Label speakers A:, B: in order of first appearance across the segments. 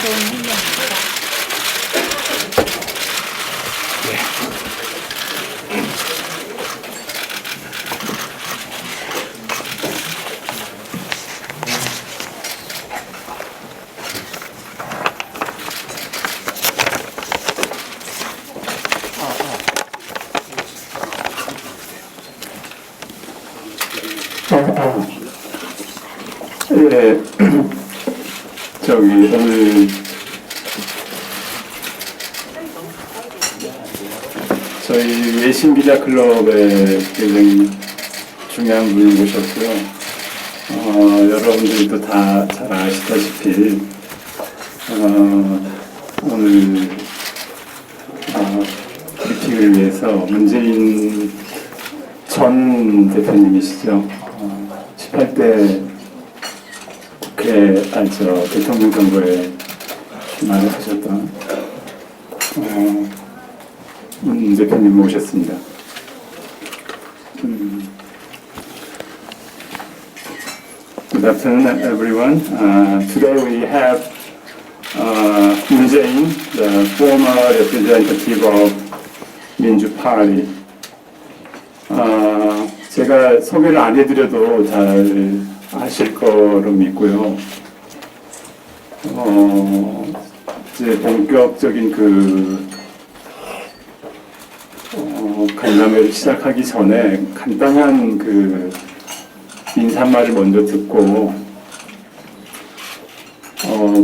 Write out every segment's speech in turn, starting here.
A: 새로운 혁명입니다.
B: 예, 오늘 저희 외신 기자 클럽에 굉장히 중요한 분을 모셨고요. 여러분들도 다 잘 아시다시피 오늘 브리핑을 위해서 문재인 전 대표님이시죠. 18대 대통령 선거에 출마를 하셨던 문 대표님 모셨습니다. Good afternoon, everyone. Today we have Moon Jae-in, the former representative of Minju Party. 제가 소개를 안 해드려도 잘 아실 거로 믿고요. 이제 본격적인 간담회를 시작하기 전에 간단한 인사말을 먼저 듣고,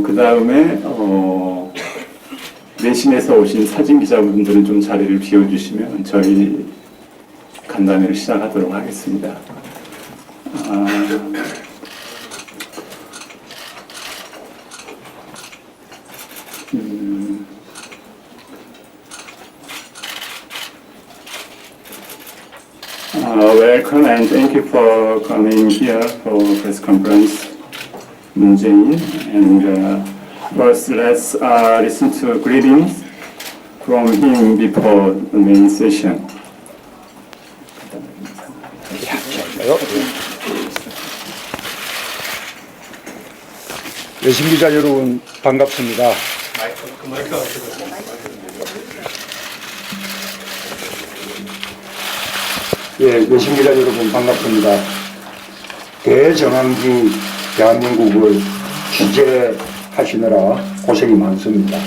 B: 그 다음에 내신에서 오신 사진 기자분들은 좀 자리를 비워주시면 저희 간담회를 시작하도록 하겠습니다. Welcome and thank you for coming here for press conference, Moon Jae-in. And first, let's listen to greetings from him before the main session.
C: 외신 기자 여러분 반갑습니다. 외신 기자 여러분 반갑습니다. 대전환기 대한민국을 취재하시느라 고생이 많습니다.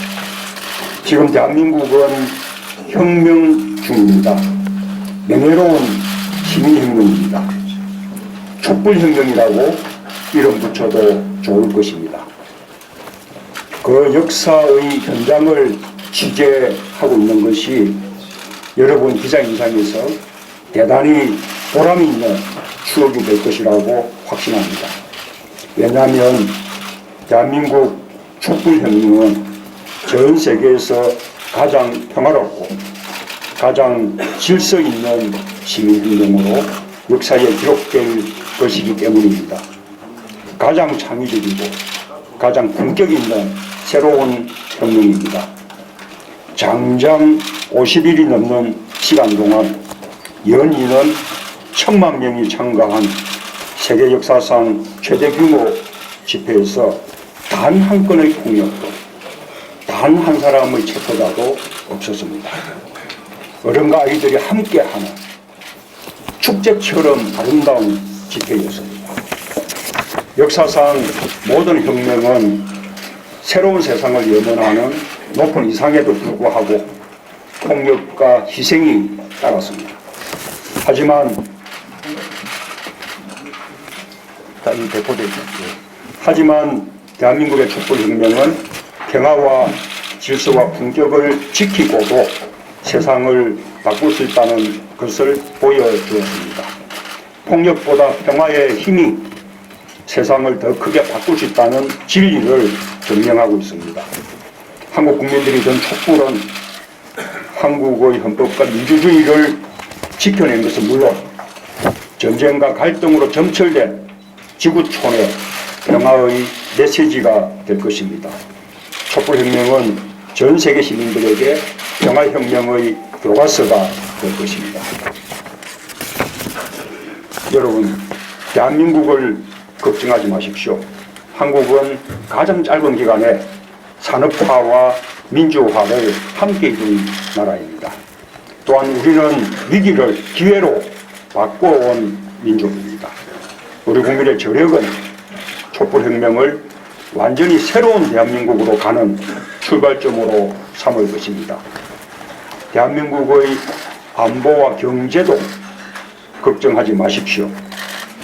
C: 지금 대한민국은 혁명 중입니다. 명예로운 시민혁명입니다. 촛불혁명이라고 이름 붙여도 좋을 것입니다. 그 역사의 현장을 취재하고 있는 것이 여러분 기자인상에서 대단히 보람 있는 추억이 될 것이라고 확신합니다. 왜냐하면 대한민국 촛불혁명은 전 세계에서 가장 평화롭고 가장 질서 있는 시민혁명으로 역사에 기록될 것이기 때문입니다. 가장 창의적이고 가장 품격 있는 새로운 혁명입니다. 장장 50일이 넘는 시간 동안 연인은 1000만 명이 참가한 세계 역사상 최대 규모 집회에서 단 한 건의 폭력도, 단 한 사람의 체포자도 없었습니다. 어른과 아이들이 함께하는 축제처럼 아름다운 집회였습니다. 역사상 모든 혁명은 새로운 세상을 예언하는 높은 이상에도 불구하고 폭력과 희생이 따랐습니다. 하지만 대한민국의 촛불혁명은 평화와 질서와 품격을 지키고도 세상을 바꿀 수 있다는 것을 보여주었습니다. 폭력보다 평화의 힘이 세상을 더 크게 바꿀 수 있다는 진리를 증명하고 있습니다. 한국 국민들이 전 촛불은 한국의 헌법과 민주주의를 지켜낸 것은 물론 전쟁과 갈등으로 점철된 지구촌의 평화의 메시지가 될 것입니다. 촛불혁명은 전 세계 시민들에게 평화혁명의 교과서가 될 것입니다. 여러분, 대한민국을 걱정하지 마십시오. 한국은 가장 짧은 기간에 산업화와 민주화를 함께 이룬 나라입니다. 또한 우리는 위기를 기회로 바꿔온 민족입니다. 우리 국민의 저력은 촛불혁명을 완전히 새로운 대한민국으로 가는 출발점으로 삼을 것입니다. 대한민국의 안보와 경제도 걱정하지 마십시오.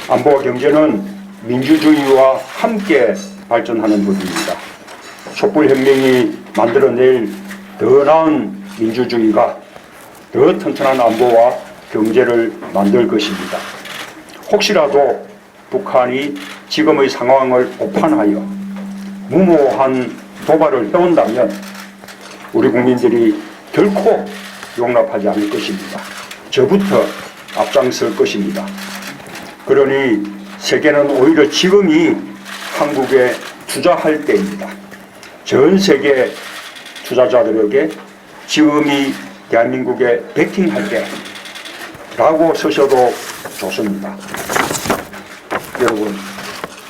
C: 안보와 경제는 민주주의와 함께 발전하는 법입니다. 촛불혁명이 만들어낼 더 나은 민주주의가 더 튼튼한 안보와 경제를 만들 것입니다. 혹시라도 북한이 지금의 상황을 오판하여 무모한 도발을 해온다면 우리 국민들이 결코 용납하지 않을 것입니다. 저부터 앞장설 것입니다. 그러니 세계는 오히려 지금이 한국에 투자할 때입니다. 전 세계 투자자들에게 지금이 대한민국에 베팅할 때라고 쓰셔도 좋습니다. 여러분,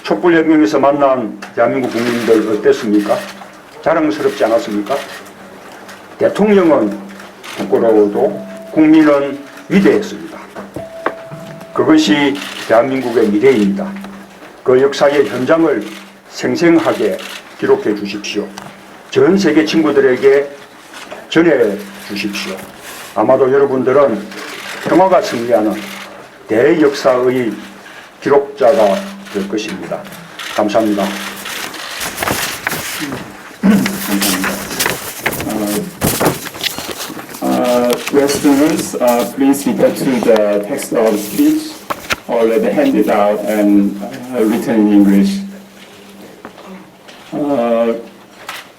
C: 촛불혁명에서 만난 대한민국 국민들 어땠습니까? 자랑스럽지 않았습니까? 대통령은 부끄러워도 국민은 위대했습니다. 그것이 대한민국의 미래입니다. 그 역사의 현장을 생생하게 기록해 주십시오. 전 세계 친구들에게 전해 주십시오. 아마도 여러분들은 평화가 승리하는 대역사의 기록자가 될 것입니다. 감사합니다.
B: Westerners, please refer to the text of the speech already handed out and written in English.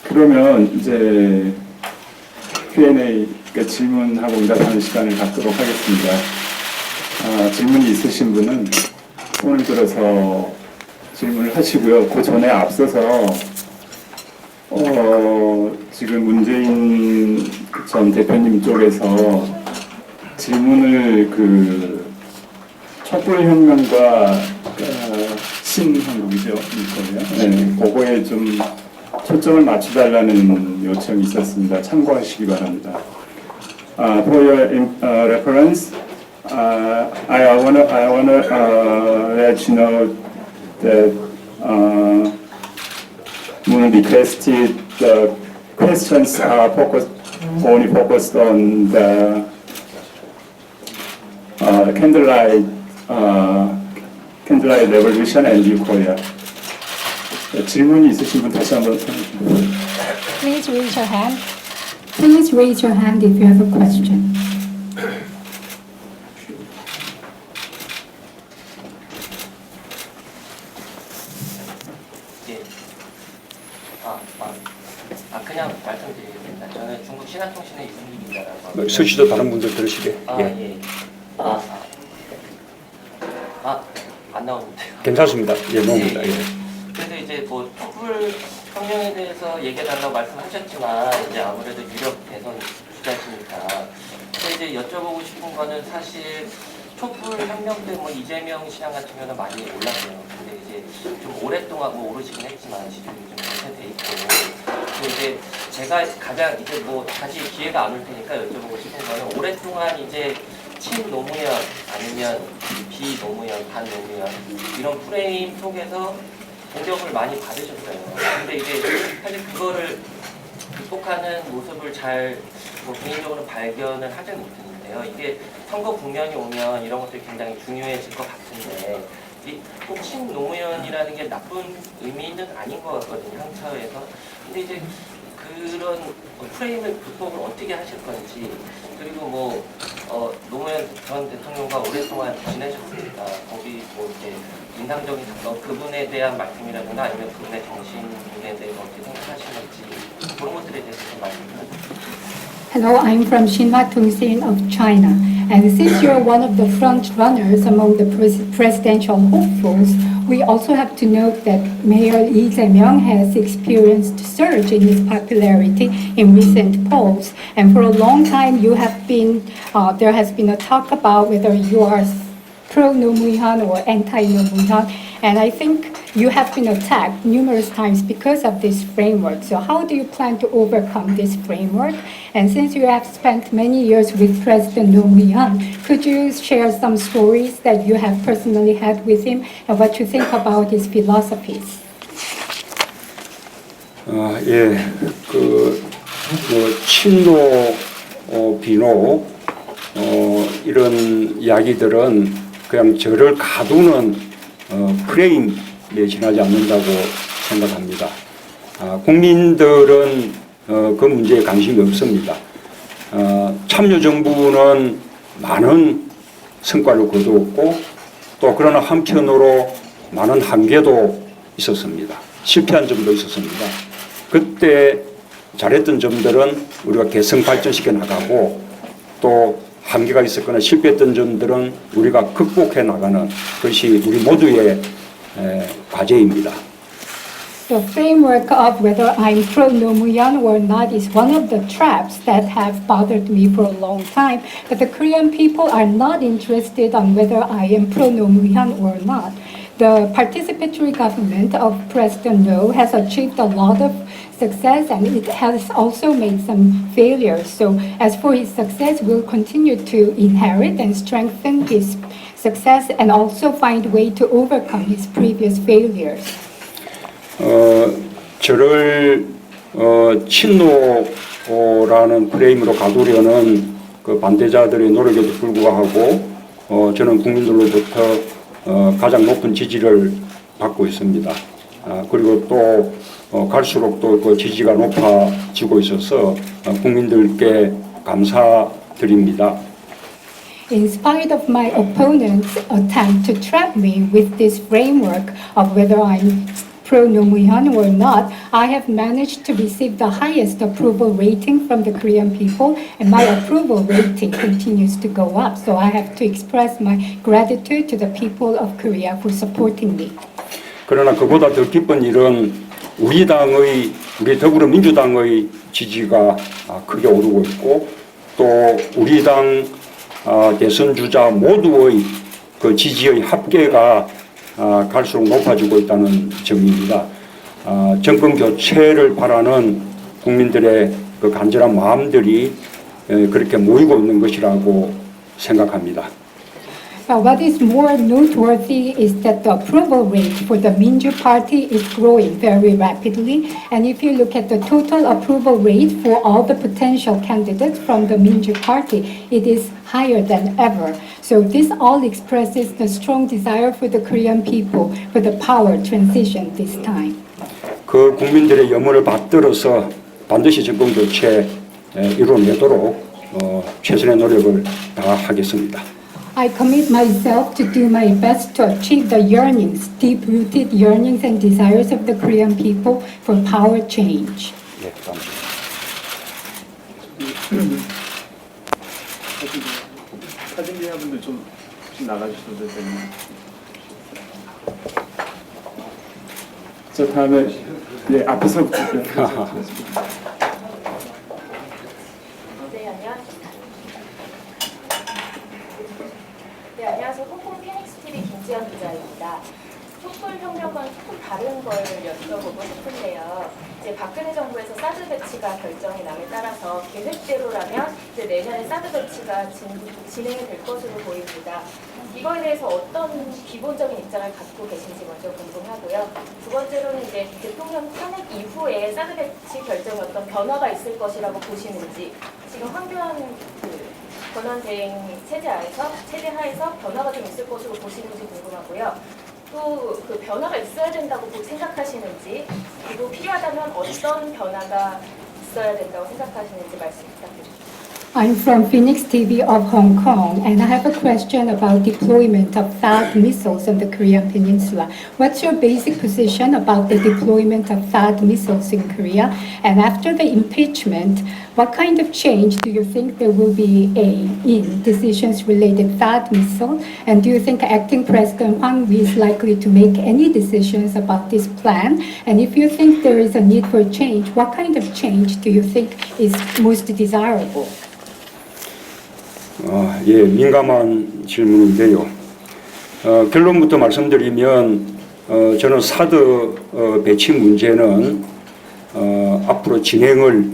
B: 그러면 이제 Q&A, 그러니까 질문하고 응답하는 시간을 갖도록 하겠습니다. 질문이 있으신 분은 손을 들어서 질문을 하시고요. 그 전에 앞서서 지금 문재인 전 대표님 쪽에서 질문을 그 촛불혁명과 신한국이죠, 이거요. 네, 그거에 좀 초점을 맞춰달라는 요청이 있었습니다. 참고하시기 바랍니다. For your reference, I wanna let you know that Moon requested the questions are only focused on the candlelight revolution and New Korea. 질문이 있으신 분 다시 한번
A: Please raise your hand. Please raise your hand if you have a question.
D: 그냥 말씀드리겠습니다. 저는 중국 신한통신의 이승기 기자라고 하고요.
C: 서시도 다른 분들 들으시게.
D: 예. 안 나오는데요.
C: 괜찮습니다. 예, 나옵니다. 예.
D: 그래서 이제 뭐 촛불 혁명에 대해서 얘기해달라고 말씀하셨지만 이제 아무래도 유력 대선 주자시니까 이제 여쭤보고 싶은 거는 사실 촛불 혁명 때 뭐 이재명 시장 같은 경우는 많이 올랐어요. 근데 이제 좀 오랫동안 뭐 오르시긴 했지만 지지율이 좀 대체돼 있고. 근데 이제 제가 가장 이제 뭐 다시 기회가 안 올 테니까 여쭤보고 싶은 거는 오랫동안 이제 친노무현 아니면 비노무현, 반노무현 이런 프레임 속에서 공격을 많이 받으셨어요. 근데 이제 사실 그거를 극복하는 모습을 잘 개인적으로 발견을 하지는 못했는데요. 이게 선거 국면이 오면 이런 것들이 굉장히 중요해질 것 같은데 꼭 친노무현이라는 게 나쁜 의미는 아닌 것 같거든요. 한차에서. 근데 이제 그런 프레임을 극복을 어떻게 하실 건지 그리고 뭐 노무현 전 대통령과 오랫동안 지내셨으니까 거기 뭐 이제 인상적인 그분에 대한 말씀이라든가 아니면 그분의 정신에 대해서 어떻게 생각하시는지 그런 것들에 대해서 좀 말씀 부탁드립니다.
A: Hello, I'm from Xinhua Tongxin of China. And since you're one of the front runners among the presidential hopefuls, we also have to note that Mayor Lee Jae-myung has experienced surge in his popularity in recent polls. And for a long time, you have been there has been a talk about whether you are pro-Nomu현 or anti-Nomu현. And I think you have been attacked numerous times because of this framework. So how do you plan to overcome this framework? And since you have spent many years with President Roh Moo-hyun, could you share some stories that you have personally had with him and what you think about his philosophies?
C: 예, 친노, 비노, 이런 이야기들은 그냥 저를 가두는 프레임에 지나지 않는다고 생각합니다. 국민들은 그 문제에 관심이 없습니다. 참여정부는 많은 성과를 거두었고 또 그러나 한편으로 많은 한계도 있었습니다. 실패한 점도 있었습니다. 그때 잘했던 점들은 우리가 개성 발전시켜 나가고 또 한계가 있었거나 실패했던 점들은 우리가 극복해 나가는 것이 우리 모두의 과제입니다.
A: The framework of whether I'm pro Roh Moo-hyun or not is one of the traps that have bothered me for a long time. But the Korean people are not interested on whether I am pro Roh Moo-hyun or not. The participatory government of President Roh has achieved a lot of success and it has also made some failures. So as for his success, we'll continue to inherit and strengthen his success and also find way to overcome his previous failures.
C: 저를 친노라는 프레임으로 가두려는 그 반대자들의 노력에도 불구하고 저는 국민들로부터 가장 높은 지지를 받고 있습니다. 그리고 또 갈수록 또 그 지지가 높아지고 있어서 국민들께 감사드립니다.
A: In spite of my opponent's attempt to trap me with this framework of whether I'm pro Roh Moo-hyun or not, I have managed to receive the highest approval rating from the Korean people, and my approval rating continues to go up. So I have to express my gratitude to the people of Korea for supporting me.
C: 그러나 그보다 더 기쁜 일은 우리 더불어민주당의 지지가 크게 오르고 있고 또 우리 당 대선 주자 모두의 그 지지의 합계가 갈수록 높아지고 있다는 점입니다. 정권 교체를 바라는 국민들의 그 간절한 마음들이 그렇게 모이고 있는 것이라고 생각합니다.
A: What is more noteworthy is that the approval rate for the Minju Party is growing very rapidly. And if you look at the total approval rate for all the potential candidates from the Minju Party, it is higher than ever. So this all expresses the strong desire for the Korean people for the power transition this time.
C: 그 국민들의 염원을 받들어서 반드시 정권 교체 이뤄내도록 최선의 노력을 다하겠습니다.
A: I commit myself to do my best to achieve the yearnings, deep-rooted yearnings and desires of the Korean people for power change.
C: 네, 감사합니다.
B: 사진기자분들 좀 나가주셔도 되나요? 저 다음에 앞에서부터
E: 네, 안녕하세요. 홍콩 피닉스 TV 김지연 기자입니다. 촛불혁명과 조금 다른 걸 여쭤보고 싶은데요. 이제 박근혜 정부에서 사드 배치가 결정이 남에 따라서 계획대로라면 이제 내년에 사드 배치가 진행이 될 것으로 보입니다. 이거에 대해서 어떤 기본적인 입장을 갖고 계신지 먼저 궁금하고요. 두 번째로는 이제 대통령 탄핵 이후에 사드 배치 결정에 어떤 변화가 있을 것이라고 보시는지, 지금 황교안 권한대행 체제 하에서 변화가 좀 있을 것으로 보시는지 궁금하고요. 또 그 변화가 있어야 된다고 생각하시는지, 그리고 필요하다면 어떤 변화가 있어야 된다고 생각하시는지 말씀 부탁드립니다.
A: I'm from Phoenix TV of Hong Kong, and I have a question about deployment of THAAD missiles on the Korean Peninsula. What's your basic position about the deployment of THAAD missiles in Korea? And after the impeachment, what kind of change do you think there will be in decisions related THAAD missile? And do you think acting President Hwang is likely to make any decisions about this plan? And if you think there is a need for change, what kind of change do you think is most desirable?
C: 민감한 질문인데요. 결론부터 말씀드리면 저는 사드 배치 문제는 앞으로 진행을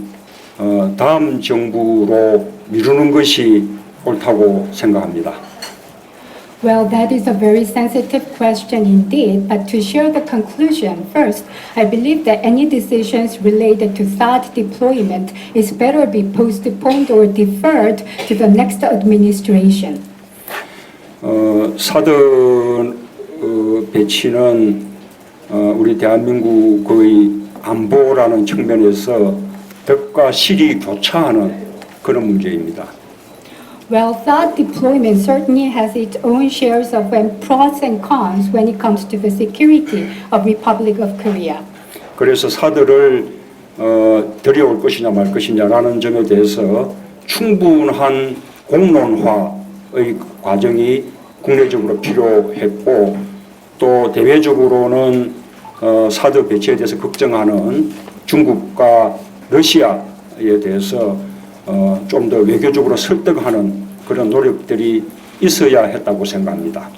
C: 다음 정부로 미루는 것이 옳다고 생각합니다.
A: Well, that is a very sensitive question indeed, but to share the conclusion, first, I believe that any decisions related to THAAD deployment is better be postponed or deferred to the next administration.
C: 사드 배치는 우리 대한민국의 안보라는 측면에서 덕과 실이 교차하는 그런 문제입니다.
A: Well, THAAD deployment certainly has its own shares of pros and cons when it comes to the security of Republic of Korea.
C: 그래서 사드를 들여올 것이냐 말 것이냐라는 점에 대해서 충분한 공론화의 과정이 국내적으로 필요했고 또 대외적으로는 사드 배치에 대해서 걱정하는 중국과 러시아에 대해서 좀 더 외교적으로 설득하는 그런 노력들이 있어야 했다고 생각합니다.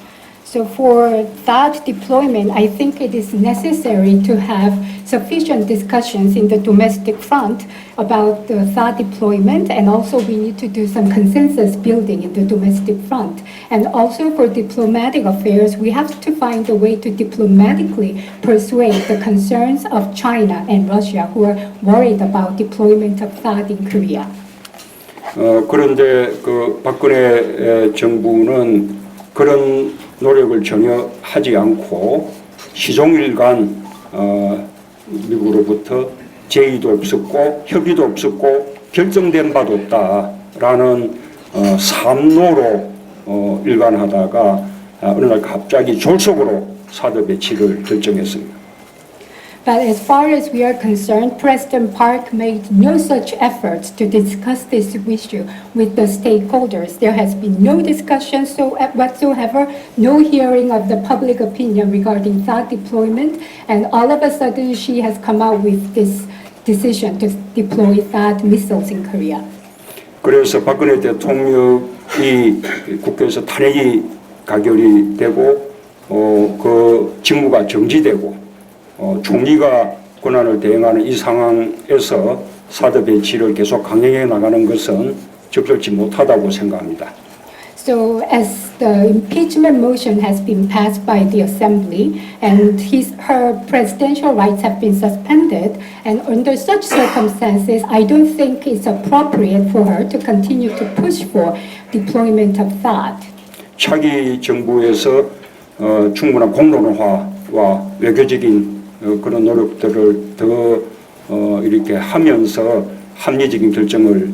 A: So for THAAD deployment, I think it is necessary to have sufficient discussions in the domestic front about the THAAD deployment, and also we need to do some consensus building in the domestic front. And also for diplomatic affairs, we have to find a way to diplomatically persuade the concerns of China and Russia who are worried about deployment of THAAD in Korea.
C: 그런데 그 박근혜 정부는 그런 노력을 전혀 하지 않고 시종일관 미국으로부터 제의도 없었고 협의도 없었고 결정된 바도 없다라는 삼노로 일관하다가 어느 날 갑자기 졸속으로 사드 배치를 결정했습니다.
A: But as far as we are concerned, President Park made no such efforts to discuss this issue with the stakeholders. There has been no discussion whatsoever, no hearing of the public opinion regarding THAAD deployment, and all of a sudden she has come out with this decision to deploy THAAD missiles in Korea.
C: 그래서 박근혜 대통령이 국회에서 탄핵이 가결이 되고 그 직무가 정지되고 총리가 권한을 대행하는 이 상황에서 사드 배치를 계속 강행해 나가는 것은 적절치 못하다고 생각합니다.
A: So as the impeachment motion has been passed by the Assembly and her presidential rights have been suspended, and under such circumstances, I don't think it's appropriate for her to continue to push for deployment of THAAD.
C: 차기 정부에서 충분한 공론화와 외교적인 그런 노력들을 더 이렇게 하면서 합리적인 결정을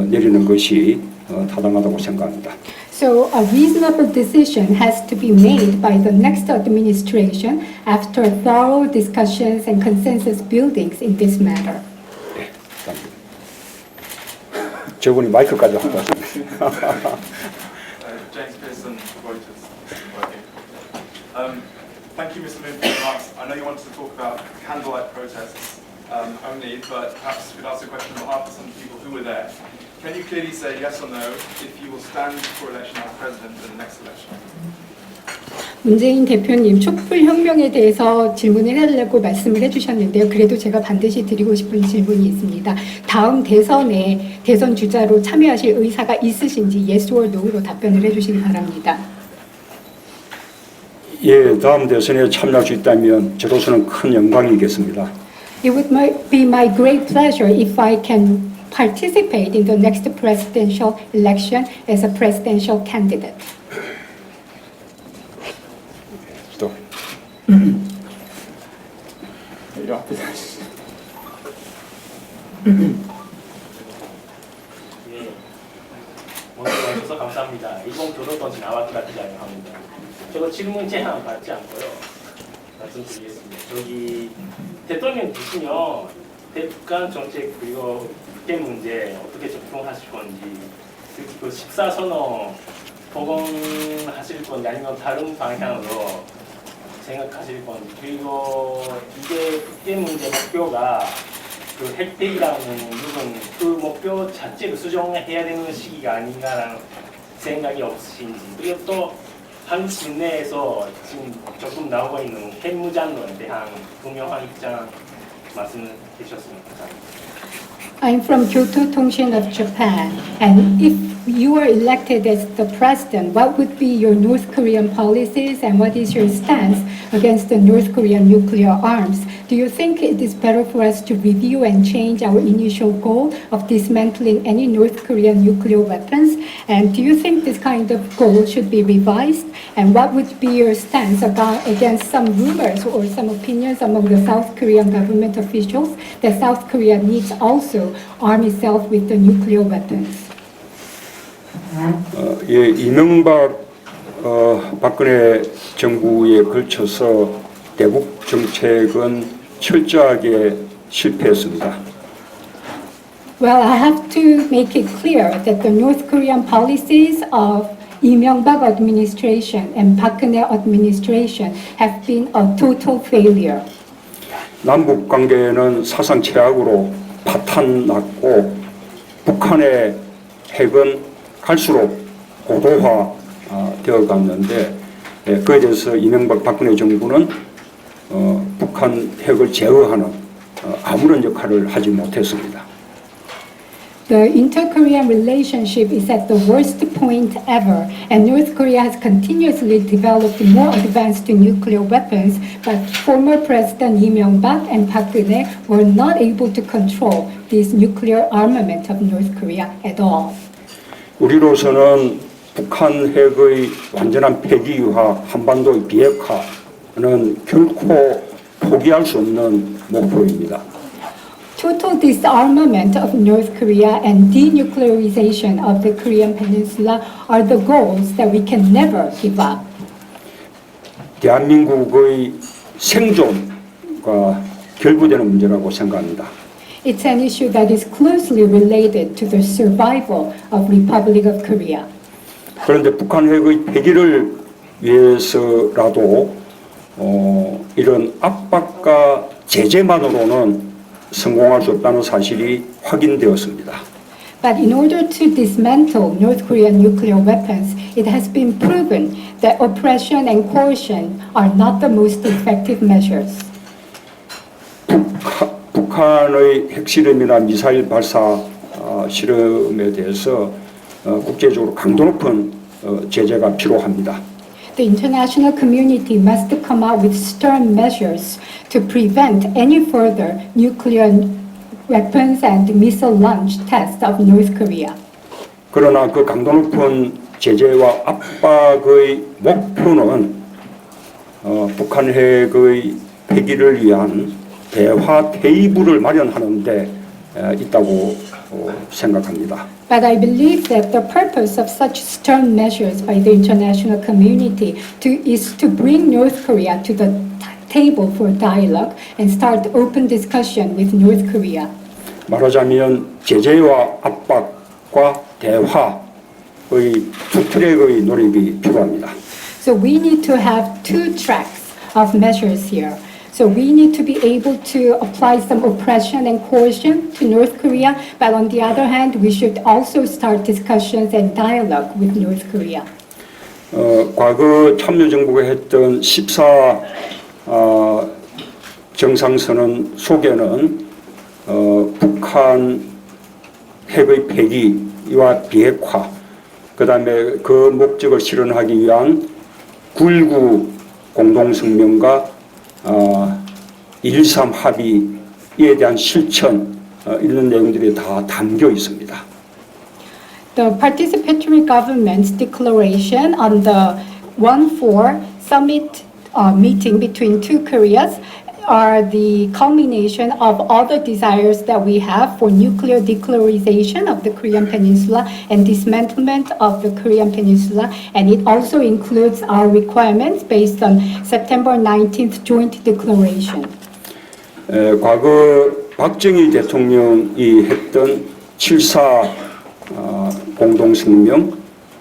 C: 내리는 것이 타당하다고 생각합니다.
A: So a reasonable decision has to be made by the next administration after thorough discussions and consensus buildings in this matter.
C: 네, 감사합니다. 저분이 마이크까지 갖고 왔습니다.
F: James Pearson, Reuters. Thank you, Mr. Min, for your remarks. I know you wanted to talk about candlelight protests only, but perhaps we could ask a question on behalf of some people who were there. Can you clearly say yes or no if you will stand for election as president in the next election?
A: 문재인 대표님, 촛불혁명에 대해서 질문을 해달라고 말씀을 해주셨는데요. 그래도 제가 반드시 드리고 싶은 질문이 있습니다. 다음 대선에 대선 주자로 참여하실 의사가 있으신지 yes or no로 답변을 해주시기 바랍니다.
C: 예, 다음 대선에 참여할 수 있다면 저로서는 큰 영광이겠습니다.
A: It would be my great pleasure if I can participate in the next presidential election as a presidential candidate.
C: 또
B: 이 앞에 다시.
D: 예, 먼저 와주셔서 감사합니다. 이번 교도던지 나왔다 기자님 합니다. 저거 질문 제한 받지 않고요. 말씀드리겠습니다. 저기 대통령 되시면 대북간 정책 그리고 국회 문제 어떻게 접근하실 건지, 그 14선언 복원하실 건지 아니면 다른 방향으로 생각하실 건지, 그리고 이게 국회 문제 목표가 그 혜택이라는 부분, 그 목표 자체를 수정해야 되는 시기가 아닌가라는 생각이 없으신지, 그리고 또
G: 한국 시내에서 지금 조금 나오고 있는 핵무장론에 대한 분명한 입장 말씀해 주셨으면 감사합니다.
A: I'm from Kyoto Tongshin of Japan, and if you were elected as the president, what would be your North Korean policies and what is your stance against the North Korean nuclear arms? Do you think it is better for us to review and change our initial goal of dismantling any North Korean nuclear weapons? And do you think this kind of goal should be revised? And what would be your stance against some rumors or some opinions among the South Korean government officials that South Korea needs also arm itself with the nuclear weapons?
C: 예, 이명박 박근혜 정부에 걸쳐서 대북 정책은 철저하게 실패했습니다.
A: Well, I have to make it clear that the North Korean policies of Lee Myung-bak administration and Park Geun-hye administration have been a total failure.
C: 남북 관계는 사상 최악으로 파탄났고 북한의 핵은 갈수록 고도화 되어 갔는데 그에 대해서 이명박 박근혜 정부는 북한 핵을 제어하는 아무런 역할을 하지 못했습니다.
A: The inter-Korean relationship is at the worst point ever, and North Korea has continuously developed more advanced nuclear weapons, but former President Lee Myung-bak and Park Geun-hye were not able to control this nuclear armament of North Korea at all.
C: 우리로서는 북한 핵의 완전한 폐기와 한반도의 비핵화는 결코 포기할 수 없는 목표입니다.
A: Total disarmament of North Korea and denuclearization of the Korean Peninsula are the goals that we can never give up.
C: 대한민국의 생존과 결부되는 문제라고 생각합니다.
A: It's an issue that is closely related to the survival of Republic of Korea.
C: 그런데 북한 핵의 폐기를 위해서라도 이런 압박과 제재만으로는 성공할 수 없다는 사실이 확인되었습니다.
A: But in order to dismantle North Korean nuclear weapons, it has been proven that oppression and coercion are not the most effective measures.
C: 북한의 핵실험이나 미사일 발사 실험에 대해서 국제적으로 강도 높은 제재가 필요합니다.
A: The international community must come out with stern measures to prevent any further nuclear weapons and missile launch tests of North Korea.
C: 그러나 그 강도 높은 제재와 압박의 목표는 북한 핵의 폐기를 위한 대화 테이블을 마련하는 데 있다고 생각합니다.
A: But I believe that the purpose of such stern measures by the international community is to bring North Korea to the table for dialogue and start open discussion with North Korea.
C: 말하자면 제재와 압박과 대화의 두 트랙의 노력이 필요합니다.
A: So we need to have two tracks of measures here. So we need to be able to apply some oppression and coercion to North Korea, but on the other hand, we should also start discussions and dialogue with North Korea.
C: 과거 참여정부가 했던 14 정상선언 속에는 북한 핵의 폐기와 비핵화, 그다음에 그 목적을 실현하기 위한 9.19 공동성명과 1.3 합의에 대한 실천 이런 내용들이 다 담겨 있습니다.
A: The participatory government's declaration on the 1-4 summit meeting between two Koreas are the culmination of all the desires that we have for nuclear denuclearization of the Korean Peninsula and dismantlement of the Korean Peninsula, and it also includes our requirements based on September 19th joint declaration.
C: 과거 박정희 대통령이 했던 7.4 공동성명,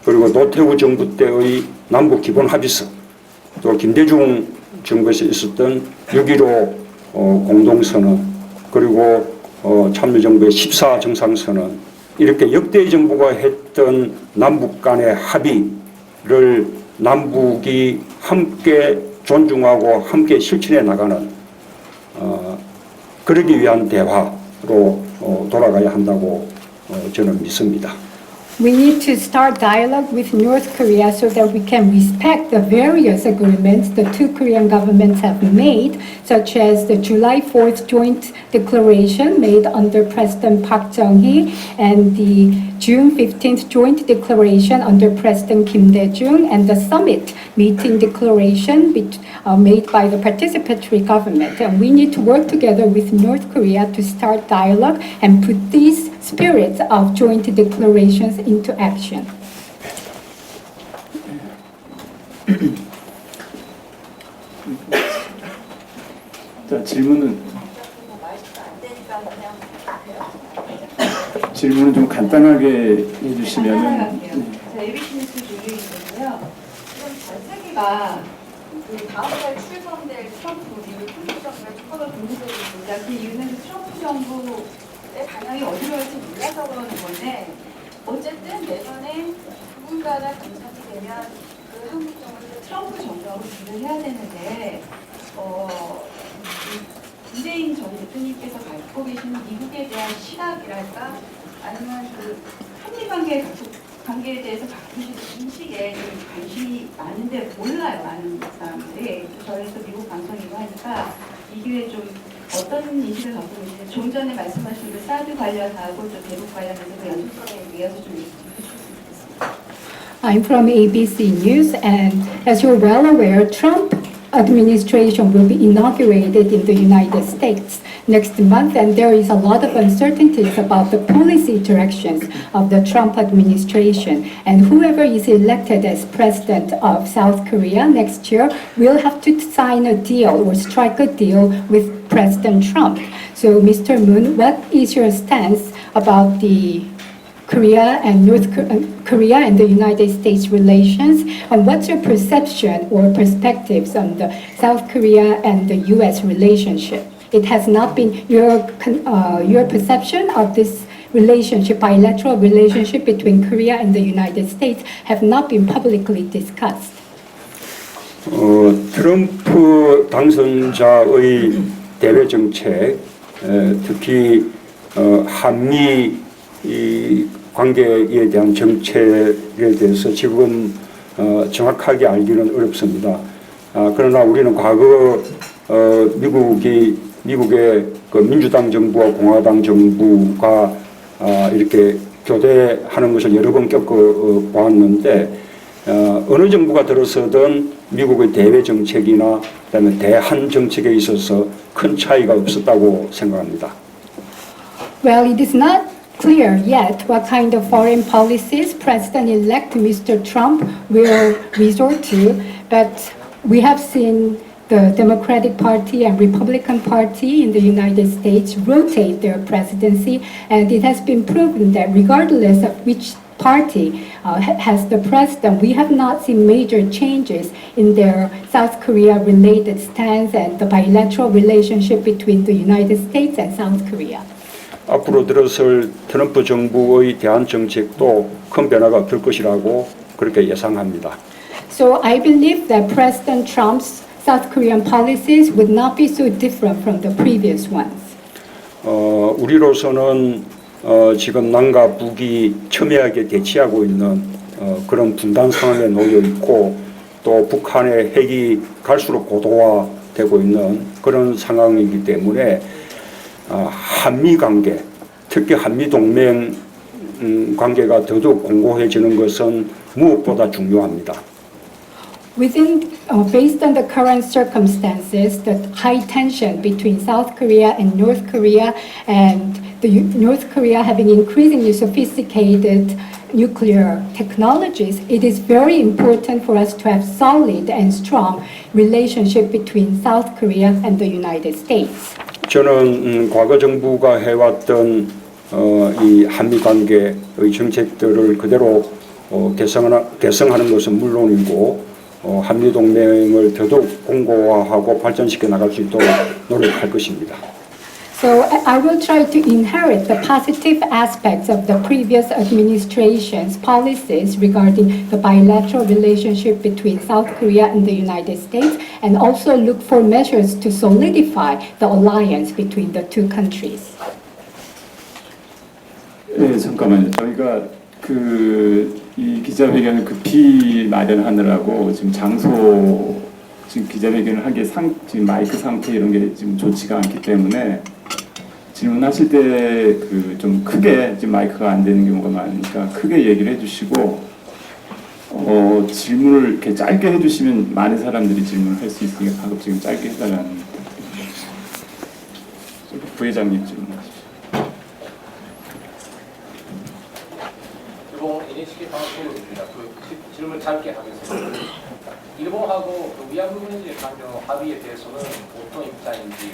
C: 그리고 노태우 정부 때의 남북 기본 합의서, 또 김대중 정부에서 있었던 6.15 공동선언, 그리고 참여정부의 14 정상선언, 이렇게 역대 정부가 했던 남북 간의 합의를 남북이 함께 존중하고 함께 실천해 나가는 그러기 위한 대화로 돌아가야 한다고 저는 믿습니다.
A: We need to start dialogue with North Korea so that we can respect the various agreements the two Korean governments have made, such as the July 4th joint declaration made under President Park Chung-hee and the June 15th joint declaration under President Kim Dae-jung and the summit meeting declaration made by the participatory government. And we need to work together with North Korea to start dialogue and put these spirits of joint declarations into action.
B: 자, 질문은 좀 간단하게 해주시면은.
H: 자, ABC 뉴스 조유인데요. 지금 전 세계가 그 다음 달 출범될 트럼프 미국 총통령을 추가로 분석되고 있습니다. 그 이유는 그 트럼프 정부의 방향이 어디로 갈지 몰라서 그러는 건데, 어쨌든 내년에 누군가가 당선이 되면 그 한국 정부는 트럼프 정부하고 딜을 해야 되는데, 문재인 전 대표님께서 갖고 계시는 미국에 대한 시각이랄까, 아니면 그 한미 관계에 대해서 갖고 계시는 인식에 좀 관심이 많은데 몰라요, 많은 사람들이. 저희도 미국 방송이고 하니까 이 기회에 좀 어떤 인식을 갖고 계시는지, 좀 전에 말씀하신 그 사드 관련하고 또 대북 관련해서 그 연속성에 의해서 좀 얘기해 주셨으면 좋겠습니다.
A: I'm from ABC News, and as you're well aware, Trump administration will be inaugurated in the United States next month, and there is a lot of uncertainties about the policy directions of the Trump administration. And whoever is elected as president of South Korea next year will have to sign a deal or strike a deal with President Trump. So, Mr. Moon, what is your stance about the Korea and Korea and the United States relations, and what's your perception or perspectives on the South Korea and the U.S. relationship? It has not been your perception of this relationship, bilateral relationship between Korea and the United States, have not been publicly discussed.
C: 트럼프 당선자의 대외 정책, 특히 한미 이 관계에 대한 정책에 대해서 지금 정확하게 알기는 어렵습니다. 그러나 우리는 과거 미국의 그 민주당 정부와 공화당 정부가 이렇게 교대하는 것을 여러 번 겪어보았는데, 어느 정부가 들어서든 미국의 대외 정책이나 그다음에 대한 정책에 있어서 큰 차이가 없었다고 생각합니다.
A: Well, it is not clear yet what kind of foreign policies President-elect Mr. Trump will resort to, but we have seen the Democratic Party and Republican Party in the United States rotate their presidency, and it has been proven that regardless of which party has the president, we have not seen major changes in their South Korea-related stance and the bilateral relationship between the United States and South Korea.
C: 앞으로 들어설 트럼프 정부의 대한 정책도 큰 변화가 없을 것이라고 그렇게 예상합니다.
A: So I believe that President Trump's South Korean policies would not be so different from the previous ones.
C: 우리로서는 지금 남과 북이 첨예하게 대치하고 있는 그런 분단 상황에 놓여 있고, 또 북한의 핵이 갈수록 고도화되고 있는 그런 상황이기 때문에 한미 관계, 특히 한미 동맹 관계가 더더욱 공고해지는 것은 무엇보다 중요합니다.
A: Based on the current circumstances, the high tension between South Korea and North Korea, and North Korea having increasingly sophisticated nuclear technologies, it is very important for us to have solid and strong relationship between South Korea and the United States.
C: 저는 과거 정부가 해왔던 이 한미 관계의 정책들을 그대로 개성하는 것은 물론이고, 한미 동맹을 더더욱 공고화하고 발전시켜 나갈 수 있도록 노력할 것입니다.
A: So I will try to inherit the positive aspects of the previous administration's policies regarding the bilateral relationship between South Korea and the United States, and also look for measures to solidify the alliance between the two countries.
B: 네, 잠깐만요. 저희가 이 기자회견을 급히 마련하느라고 지금 지금 기자회견을 하기에 지금 마이크 상태 이런 게 지금 좋지가 않기 때문에 질문하실 때 좀 크게 지금 마이크가 안 되는 경우가 많으니까 크게 얘기를 해주시고 질문을 이렇게 짧게 해주시면 많은 사람들이 질문을 할 수 있으니까 가급적이면 짧게 해달라는 부회장님 질문하십시오.
I: 일본 NHK 방송입니다. 질문 짧게 하겠습니다. 일본하고 위안부 문제에 관련 합의에 대해서는 어떤 입장인지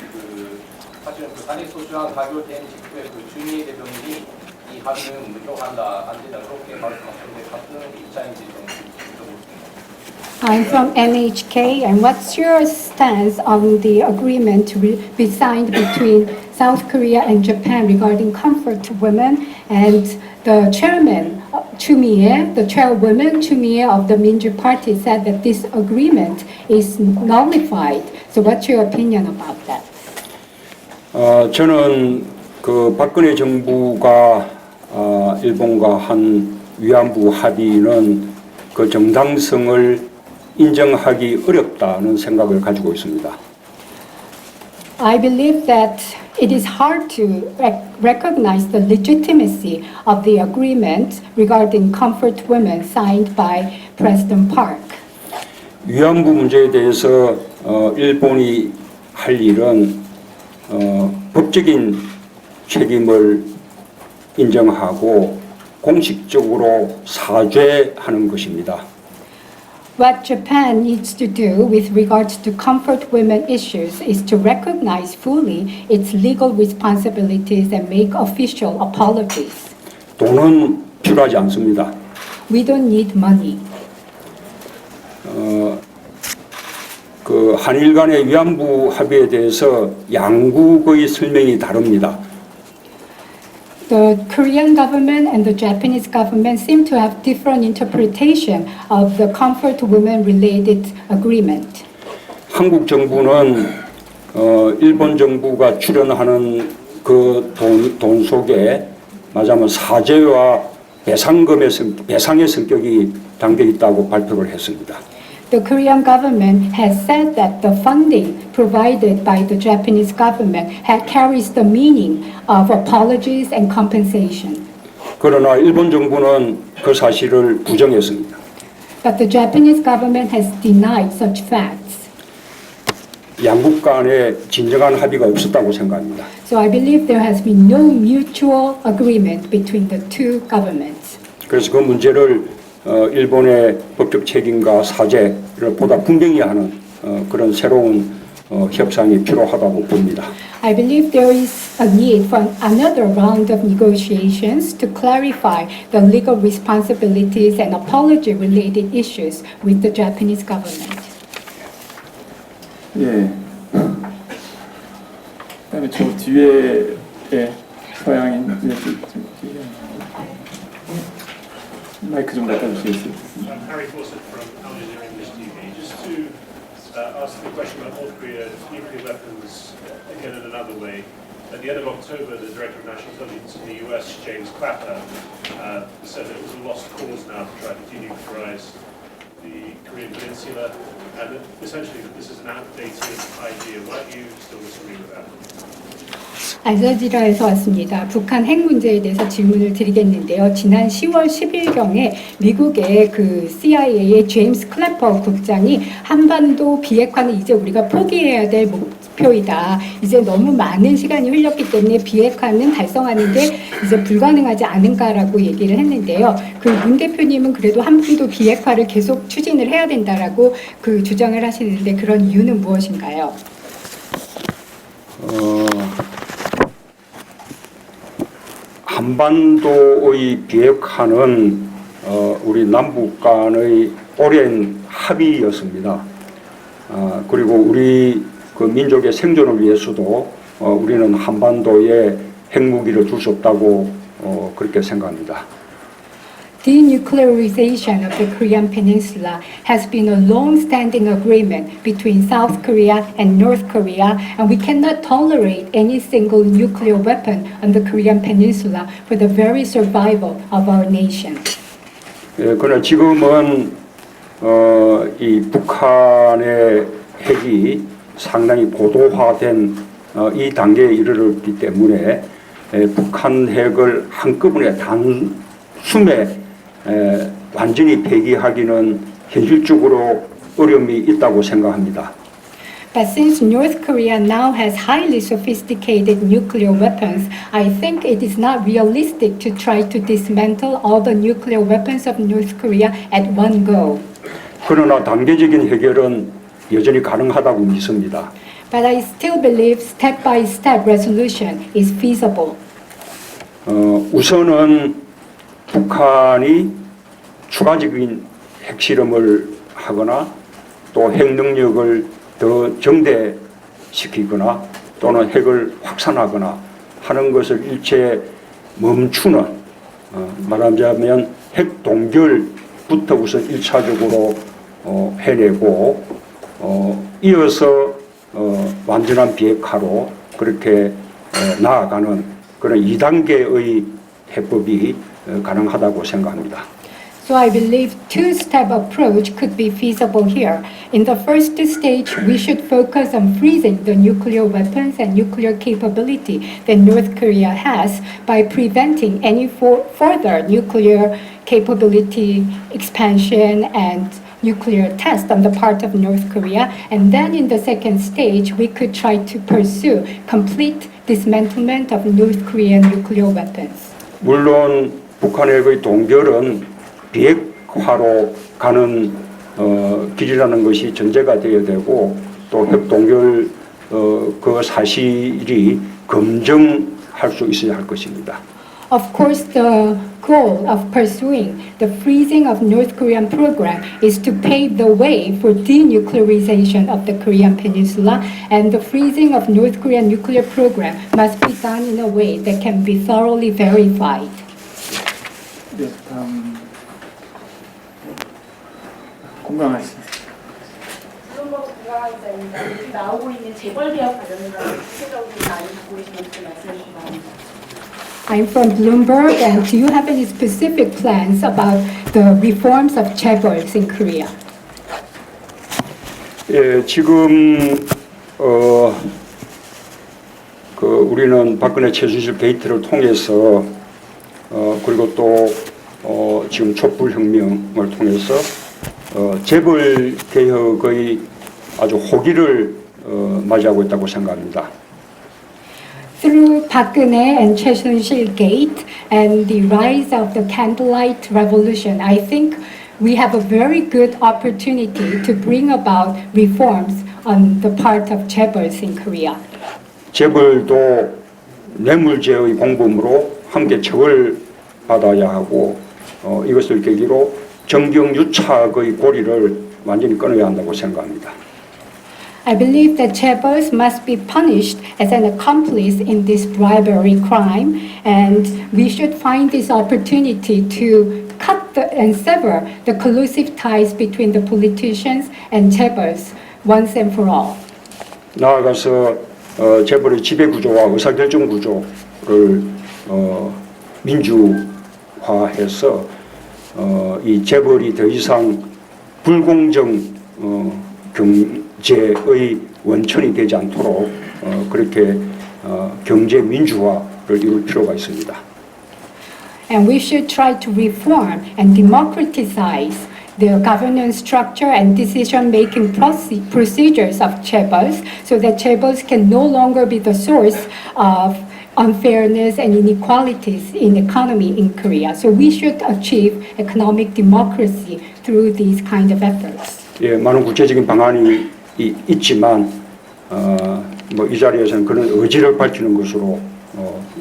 I: 사실은 단일 소주안 가결된 직후에 주미애 대변인이 이 합의는 무효한다, 안 된다 그렇게 말씀하셨는데 같은 입장인지 좀 여쭤보겠습니다.
A: I'm from NHK, and what's your stance on the agreement to be signed between South Korea and Japan regarding comfort to women? And the chairman, Chumie, the chairwoman Chumie of the Minju Party said that this agreement is nullified. So what's your opinion about that?
C: 저는 박근혜 정부가 일본과 한 위안부 합의는 그 정당성을 인정하기 어렵다는 생각을 가지고 있습니다.
A: I believe that it is hard to recognize the legitimacy of the agreement regarding comfort women signed by President Park.
C: 위안부 문제에 대해서 일본이 할 일은 법적인 책임을 인정하고 공식적으로 사죄하는 것입니다.
A: What Japan needs to do with regards to comfort women issues is to recognize fully its legal responsibilities and make official apologies.
C: 돈은 필요하지 않습니다.
A: We don't need money.
C: 한일 간의 위안부 합의에 대해서 양국의 설명이 다릅니다.
A: The Korean government and the Japanese government seem to have different interpretation of the comfort women related agreement.
C: 한국 정부는 일본 정부가 출연하는 그 돈 속에 말하자면 사죄와 배상의 성격이 담겨 있다고 발표를 했습니다.
A: The Korean government has said that the funding provided by the Japanese government carries the meaning of apologies and compensation.
C: 그러나 일본 정부는 그 사실을 부정했습니다.
A: But the Japanese government has denied such facts.
C: 양국 간에 진정한 합의가 없었다고 생각합니다.
A: So I believe there has been no mutual agreement between the two governments.
C: 그래서 그 문제를 일본의 법적 책임과 사죄를 보다 분명히 하는 그런 새로운 협상이 필요하다고 봅니다.
A: I believe there is a need for another round of negotiations to clarify the legal responsibilities and apology-related issues with the Japanese government.
B: 예. 그다음에 저 뒤에 서양인 마이크 좀 갖다 주시겠어요?
J: Harry Fawcett from Al Jazeera English TV. Just to ask the question about North Korea's nuclear weapons again in another way. At the end of October, the Director of National Intelligence in the US, James Clapper, said that it was a lost cause now to try to denuclearize the Korean Peninsula, and that essentially that this is an outdated idea. Why do you still disagree with that?
A: 알자지라에서 왔습니다. 북한 핵 문제에 대해서 질문을 드리겠는데요. 지난 10월 10일경에 미국의 CIA의 제임스 클래퍼 국장이 한반도 비핵화는 이제 우리가 포기해야 될 목표이다. 이제 너무 많은 시간이 흘렸기 때문에 비핵화는 달성하는 게 이제 불가능하지 않은가라고 얘기를 했는데요. 문 대표님은 그래도 한반도 비핵화를 계속 추진을 해야 된다라고 주장을 하시는데 그런 이유는 무엇인가요?
C: 한반도의 비핵화는 우리 남북 간의 오랜 합의였습니다. 그리고 우리 민족의 생존을 위해서도 우리는 한반도에 핵무기를 둘 수 없다고 그렇게 생각합니다.
A: Denuclearization of the Korean Peninsula has been a long-standing agreement between South Korea and North Korea, and we cannot tolerate any single nuclear weapon on the Korean Peninsula for the very survival of our nation.
C: 그러나 지금은 이 북한의 핵이 상당히 고도화된 이 단계에 이르렀기 때문에 북한 핵을 한꺼번에 단숨에 완전히 폐기하기는 현실적으로 어려움이 있다고 생각합니다.
A: But since North Korea now has highly sophisticated nuclear weapons, I think it is not realistic to try to dismantle all the nuclear weapons of North Korea at one go.
C: 그러나 단계적인 해결은 여전히 가능하다고 믿습니다.
A: But I still believe step-by-step resolution is feasible.
C: 우선은 북한이 추가적인 핵실험을 하거나 또 핵 능력을 더 정대시키거나 또는 핵을 확산하거나 하는 것을 일체 멈추는 말하자면 핵 동결부터 우선 1차적으로 해내고 이어서 완전한 비핵화로 그렇게 나아가는 그런 2단계의 해법이 가능하다고 생각합니다.
A: So I believe two-step approach could be feasible here. In the first stage, we should focus on freezing the nuclear weapons and nuclear capability that North Korea has by preventing any further nuclear capability expansion and nuclear test on the part of North Korea. And then in the second stage, we could try to pursue complete dismantlement of North Korean nuclear weapons.
C: 물론 북한의 동결은 비핵화로 가는 길이라는 것이 전제가 되어야 되고 또 핵 동결 그 사실이 검증할 수 있어야 할 것입니다.
A: Of course, the goal of pursuing the freezing of North Korean program is to pave the way for denuclearization of the Korean Peninsula, and the freezing of North Korean nuclear program must be done in a way that can be thoroughly verified.
B: 네, 건강하시죠.
E: 블룸버그 국가기자입니다. 요즘 나오고 있는 재벌 개혁 관련해서 구체적으로 많이 갖고 계시는지 말씀해 주시기 바랍니다.
A: I'm from Bloomberg, and do you have any specific plans about the reforms of chaebols in Korea?
C: 예, 지금 우리는 박근혜 최순실 게이트를 통해서 그리고 또 지금 촛불혁명을 통해서 재벌 개혁의 아주 호기를 맞이하고 있다고 생각합니다.
A: Through Park Geun-hye and Choi Soon-sil Gate and the rise of the candlelight revolution, I think we have a very good opportunity to bring about reforms on the part of chaebols in Korea.
C: 재벌도 뇌물죄의 공범으로 함께 처벌받아야 하고 이것을 계기로 정경유착의 고리를 완전히 끊어야 한다고 생각합니다.
A: I believe that chaebols must be punished as an accomplice in this bribery crime, and we should find this opportunity to cut and sever the collusive ties between the politicians and chaebols once and for all.
C: 나아가서 재벌의 지배 구조와 의사결정 구조를 민주화해서 이 재벌이 더 이상 불공정 경제의 원천이 되지 않도록 그렇게 경제 민주화를 이룰 필요가 있습니다.
A: And we should try to reform and democratize the governance structure and decision-making procedures of chaebols so that chaebols can no longer be the source of unfairness and inequalities in economy in Korea. So we should achieve economic democracy through these kind of efforts.
C: 예, 많은 구체적인 방안이 있지만 이 자리에서는 그런 의지를 밝히는 것으로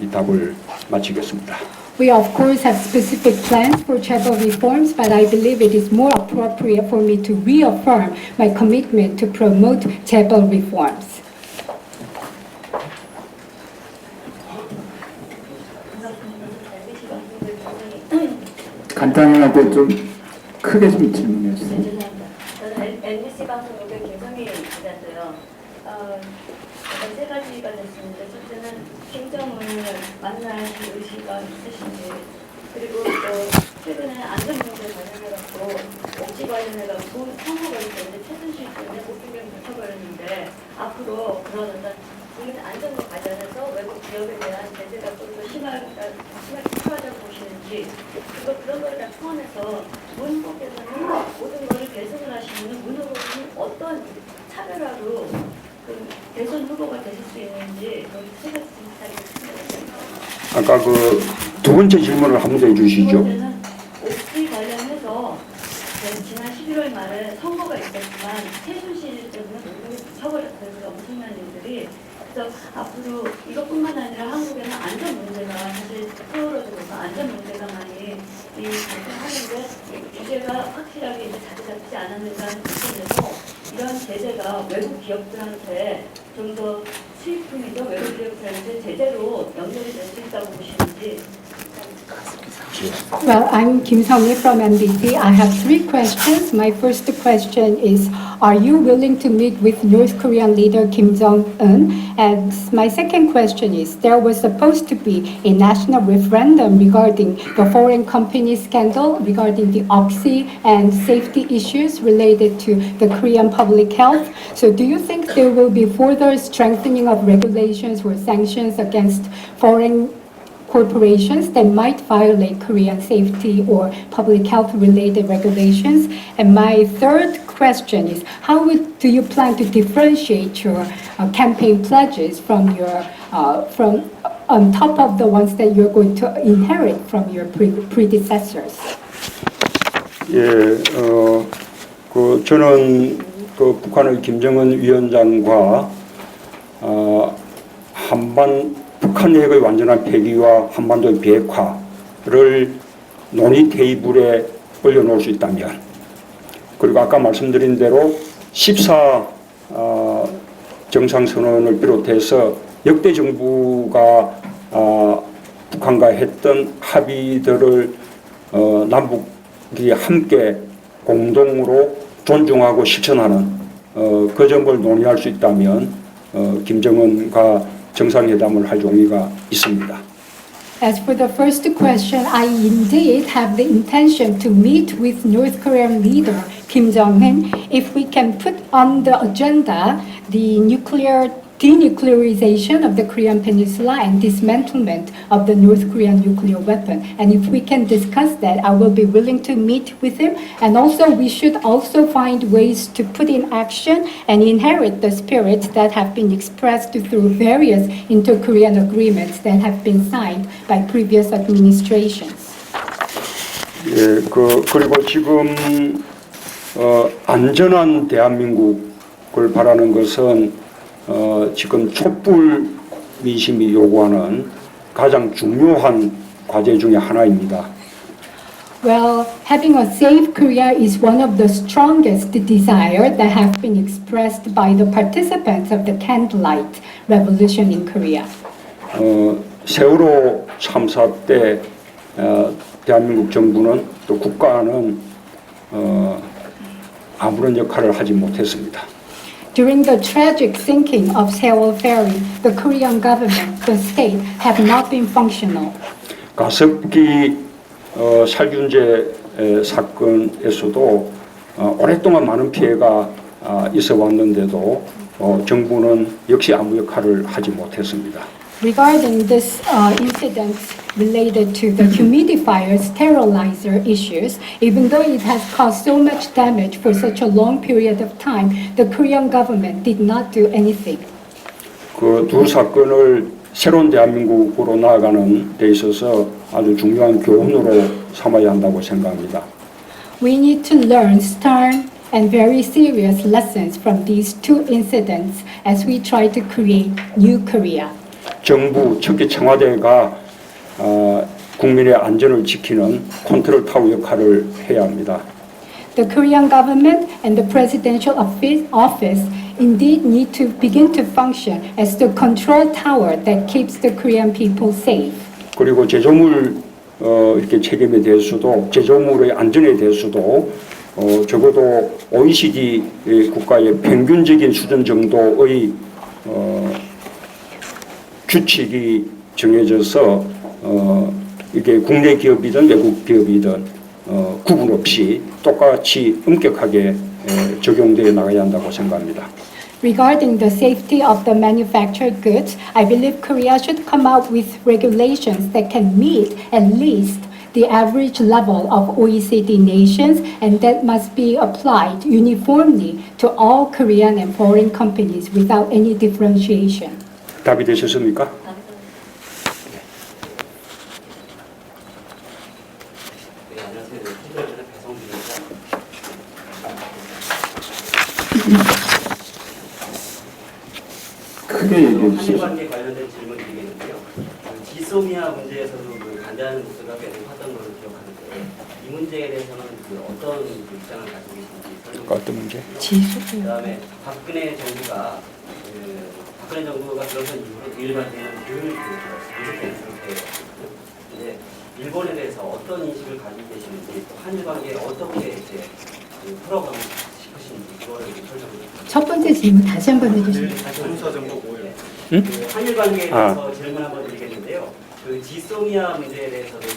C: 이 답을 마치겠습니다.
A: We of course have specific plans for chaebol reforms, but I believe it is more appropriate for me to reaffirm my commitment to promote chaebol reforms.
K: 간단한데 좀 크게 좀 질문해 주세요.
L: 네, 죄송합니다. 저는 MBC 방송국의 김성희 기자인데요. 세 가지가 됐습니다. 첫째는 김정은을 만나실 의지가 있으신지, 그리고 또 최근에 안전 문제 관련해갖고 옥지 관련해갖고 선거가 있었는데 최순실 때문에 목표경이 붙어버렸는데 앞으로 그런 어떤 국민 안전과 관련해서 외국 기업에 대한 제재가 좀 더 심하게 필요하다고 보시는지, 그리고 그런 거를 다 포함해서 문 후보께서는 모든 것을 대선을 하시는 문 후보는 어떤 차별화로 그 대선 후보가 되실 수 있는지 세 가지 부탁드립니다.
C: 아까 그 두 번째 질문을 한 번 더 해주시죠.
L: 두 번째는 옥지 관련해서 지난 11월 말에 선거가 있었지만 최순실 때문에 모든 게 붙여버렸어요. 엄청난 일들이. 그래서 앞으로 이것뿐만 아니라 한국에는 안전 문제가 사실 떠오르면서 안전 문제가 많이 발생하는데 규제가 확실하게 이제 자리 잡지 않았는가 하는 부분에서 이런 제재가 외국 기업들한테 좀 더 수입품이죠. 외국 기업들한테 제재로 연결이 될 수 있다고 보시는지.
A: Well, I'm Kim Seong-hee from MBC. I have three questions. My first question is, are you willing to meet with North Korean leader Kim Jong-un? And my second question is, there was supposed to be a national referendum regarding the foreign company scandal, regarding the Oxy and safety issues related to the Korean public health. So do you think there will be further strengthening of regulations or sanctions against foreign corporations that might violate Korean safety or public health related regulations? And my third question is, how do you plan to differentiate your campaign pledges from your from on top of the ones that you're going to inherit from your predecessors?
C: 예, 저는 그 북한의 김정은 위원장과 북한 핵의 완전한 폐기와 한반도의 비핵화를 논의 테이블에 올려놓을 수 있다면, 그리고 아까 말씀드린 대로 14 정상선언을 비롯해서 역대 정부가 북한과 했던 합의들을 남북이 함께 공동으로 존중하고 실천하는 그 점을 논의할 수 있다면 김정은과 정상회담을 할 용의가 있습니다.
A: As for the first question, I indeed have the intention to meet with North Korean leader Kim Jong-un if we can put on the agenda the denuclearization of the Korean Peninsula and dismantlement of the North Korean nuclear weapon. And if we can discuss that, I will be willing to meet with him. And also, we should also find ways to put in action and inherit the spirits that have been expressed through various inter-Korean agreements that have been signed by previous administrations.
C: 예, 그리고 지금 안전한 대한민국을 바라는 것은 지금 촛불 민심이 요구하는 가장 중요한 과제 중에 하나입니다.
A: Well, having a safe Korea is one of the strongest desire that have been expressed by the participants of the candlelight revolution in Korea.
C: 세월호 참사 때 대한민국 정부는 또 국가는 아무런 역할을 하지 못했습니다.
A: During the tragic sinking of Sewol Ferry, the Korean government, the state, have not been functional.
C: 가습기 살균제 사건에서도 오랫동안 많은 피해가 있어 왔는데도 정부는 역시 아무 역할을 하지 못했습니다.
A: Regarding this incident related to the humidifier sterilizer issues, even though it has caused so much damage for such a long period of time, the Korean government did not do anything.
C: 그 두 사건을 새로운 대한민국으로 나아가는 데 있어서 아주 중요한 교훈으로 삼아야 한다고 생각합니다.
A: We need to learn stern and very serious lessons from these two incidents as we try to create new Korea.
C: 정부, 특히 청와대가 국민의 안전을 지키는 컨트롤 타워 역할을 해야 합니다.
A: The Korean government and the presidential office indeed need to begin to function as the control tower that keeps the Korean people safe.
C: 그리고 제조물 이렇게 책임에 대해서도 제조물의 안전에 대해서도 적어도 OECD 국가의 평균적인 수준 정도의 규칙이 정해져서 이게 국내 기업이든 외국 기업이든 구분 없이 똑같이 엄격하게 적용되어 나가야 한다고 생각합니다.
A: Regarding the safety of the manufactured goods, I believe Korea should come out with regulations that can meet at least the average level of OECD nations, and that must be applied uniformly to all Korean and foreign companies without any differentiation.
C: 답이 되셨습니까?
D: 네, 안녕하세요. TV조선의 배성준입니다.
K: 크게 얘기해 주세요.
D: 한일관계 관련된 질문 드리겠는데요. 지소미아 문제에서도 반대하는 목소리가 계속 하던 것을 기억하는데 이 문제에 대해서는 어떤 입장을 가지고 계신지 설명.
C: 어떤 문제?
D: 그다음에 박근혜 정부가 들어선 이후로 일반되는 미국의 상태였거든요. 근데 일본에 대해서 어떤 인식을 가지고 계시는지 또 한일 관계에 어떻게 이제 풀어가고 싶으신지 그거를 설명을.
A: 첫 번째 질문 다시 한번 해주세요.
D: 한일 관계에 대해서 질문 한번 드리겠는데요. 그 지소미아 문제에 대해서도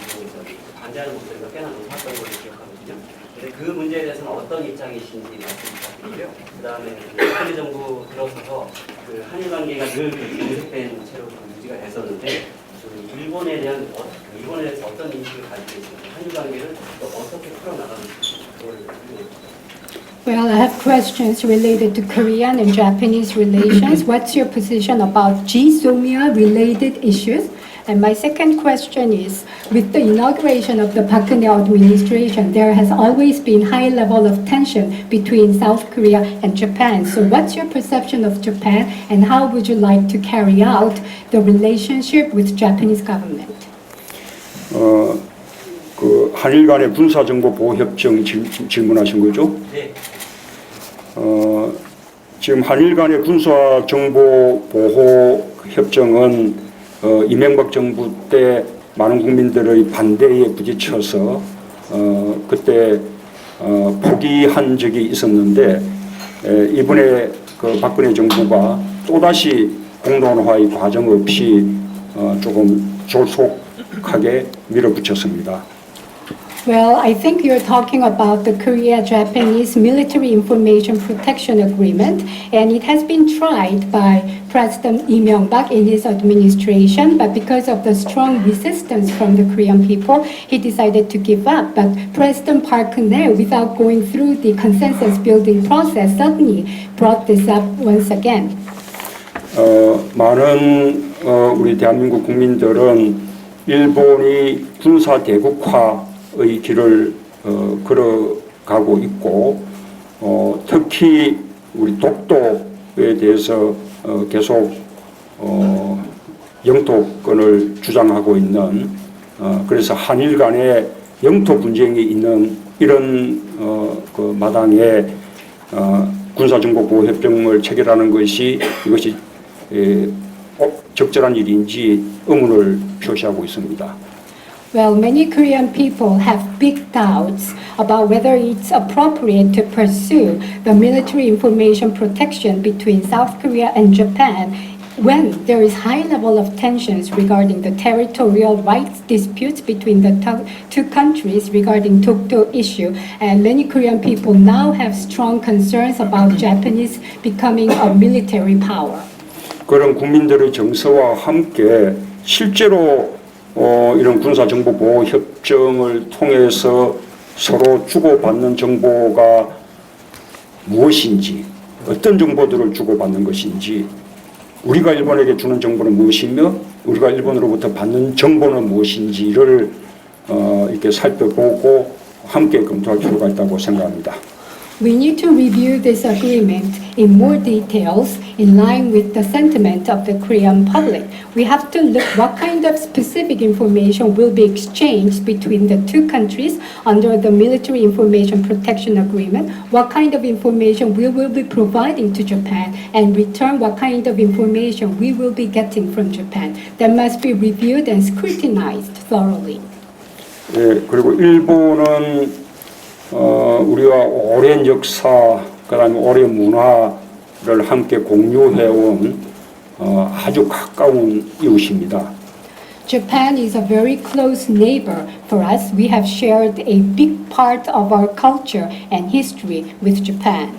D: 반대하는 목소리가 꽤나 높았던 걸로 기억하거든요. 근데 그 문제에 대해서는 어떤 입장이신지 말씀 부탁드리고요. 그다음에 박근혜 정부 들어서서 그 한일 관계가 늘 경색된 채로 유지가 됐었는데 일본에 대해서 어떤 인식을 가지고 계신지 한일 관계를 또 어떻게 풀어나가는지 그걸
A: Well, I have questions related to Korean and Japanese relations. What's your position about GSOMIA-related issues? And my second question is, with the inauguration of the Park Geun-hye administration, there has always been high level of tension between South Korea and Japan. So what's your perception of Japan, and how would you like to carry out the relationship with Japanese government?
C: 그 한일 간의 군사정보 보호 협정 질문하신 거죠?
D: 네.
C: 지금 한일 간의 군사정보 보호 협정은 이명박 정부 때 많은 국민들의 반대에 부딪혀서 그때 포기한 적이 있었는데 이번에 그 박근혜 정부가 또다시 공론화의 과정 없이 조금 조속하게 밀어붙였습니다.
A: Well, I think you're talking about the Korea-Japanese Military Information Protection Agreement, and it has been tried by President Lee Myung-bak in his administration, but because of the strong resistance from the Korean people, he decided to give up. But President Park Geun-hye, without going through the consensus-building process, suddenly brought this up once again.
C: 많은 우리 대한민국 국민들은 일본이 군사 대국화의 길을 걸어가고 있고 특히 우리 독도에 대해서 계속 영토권을 주장하고 있는 그래서 한일 간의 영토 분쟁이 있는 이런 그 마당에 군사정보보호협정을 체결하는 것이 이것이 적절한 일인지 의문을 표시하고 있습니다.
A: Well, many Korean people have big doubts about whether it's appropriate to pursue the military information protection between South Korea and Japan when there is high level of tensions regarding the territorial rights disputes between the two countries regarding Dokdo issue. And many Korean people now have strong concerns about Japanese becoming a military power.
C: 그런 국민들의 정서와 함께 실제로 이런 군사정보보호협정을 통해서 서로 주고받는 정보가 무엇인지, 어떤 정보들을 주고받는 것인지, 우리가 일본에게 주는 정보는 무엇이며 우리가 일본으로부터 받는 정보는 무엇인지를 이렇게 살펴보고 함께 검토할 필요가 있다고 생각합니다.
A: We need to review this agreement in more details in line with the sentiment of the Korean public. We have to look what kind of specific information will be exchanged between the two countries under the Military Information Protection Agreement, what kind of information we will be providing to Japan, and return what kind of information we will be getting from Japan. That must be reviewed and scrutinized thoroughly.
C: 예, 그리고 일본은 우리와 오랜 역사, 그다음에 오랜 문화를 함께 공유해온 아주 가까운 이웃입니다.
A: Japan is a very close neighbor for us. We have shared a big part of our culture and history with Japan.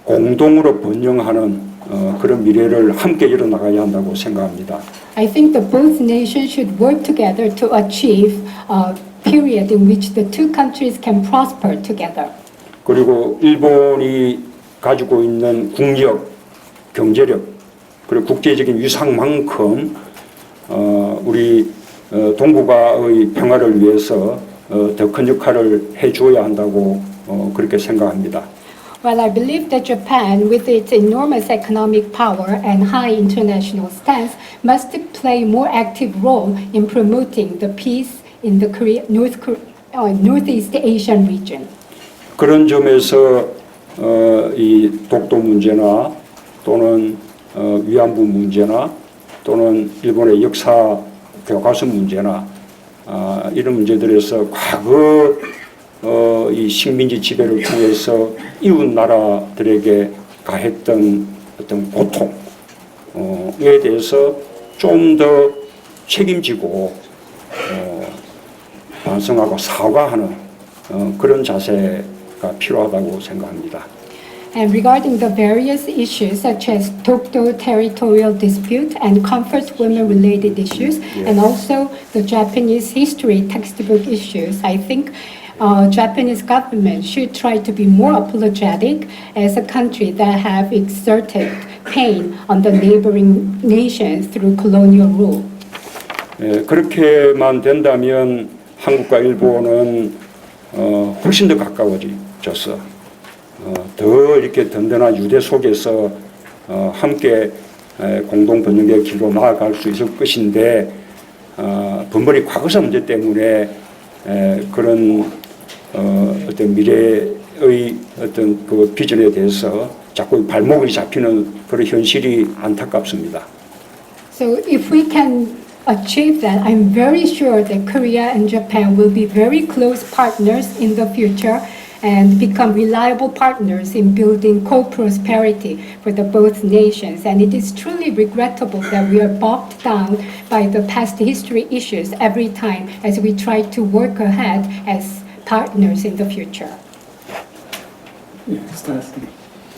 C: 공동으로 번영하는 그런 미래를 함께 이뤄나가야 한다고 생각합니다.
A: I think that both nations should work together to achieve a period in which the two countries can prosper together.
C: 그리고 일본이 가지고 있는 국력, 경제력, 그리고 국제적인 위상만큼 우리 동북아의 평화를 위해서 더 큰 역할을 해주어야 한다고 그렇게 생각합니다.
A: Well, I believe that Japan, with its enormous economic power and high international stance, must play a more active role in promoting the peace in the Northeast Asian region.
C: 그런 점에서 이 독도 문제나 또는 위안부 문제나 또는 일본의 역사 교과서 문제나 이런 문제들에서 과거 이 식민지 지배를 통해서 이웃 나라들에게 가했던 어떤 고통에 대해서 좀 더 책임지고 반성하고 사과하는 그런 자세가 필요하다고 생각합니다.
A: And regarding the various issues such as Dokdo territorial dispute and comfort women-related issues, and also the Japanese history textbook issues, I think Japanese government should try to be more apologetic as a country that have exerted pain on the neighboring nations through colonial rule.
C: 그렇게만 된다면 한국과 일본은 훨씬 더 가까워졌어. 더 이렇게 든든한 유대 속에서 함께 공동 번영의 길로 나아갈 수 있을 것인데 번번이 과거사 문제 때문에 그런 어떤 미래의 어떤 그 비전에 대해서 자꾸 발목이 잡히는 그런 현실이 안타깝습니다.
A: So if we can achieve that, I'm very sure that Korea and Japan will be very close partners in the future and become reliable partners in building co-prosperity for the both nations. And it is truly regrettable that we are bogged down by the past history issues every time as we try to work ahead as partners in the future.
K: Stacy,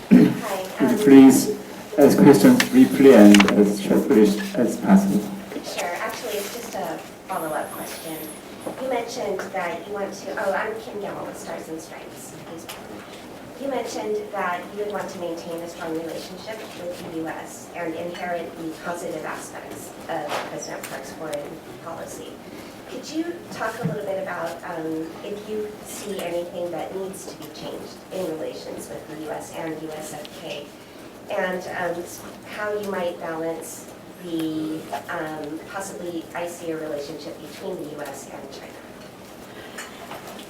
K: could you please ask questions briefly and as shortly as possible?
M: Sure. Actually, it's just a follow-up question. You mentioned that you want to, I'm Kim Gamble with Stars and Stripes. You mentioned that you would want to maintain a strong relationship with the U.S. and inherit the positive aspects of President Park's foreign policy. Could you talk a little bit about if you see anything that needs to be changed in relations with the U.S. and USFK, and how you might balance the possibly icier relationship between the U.S. and China?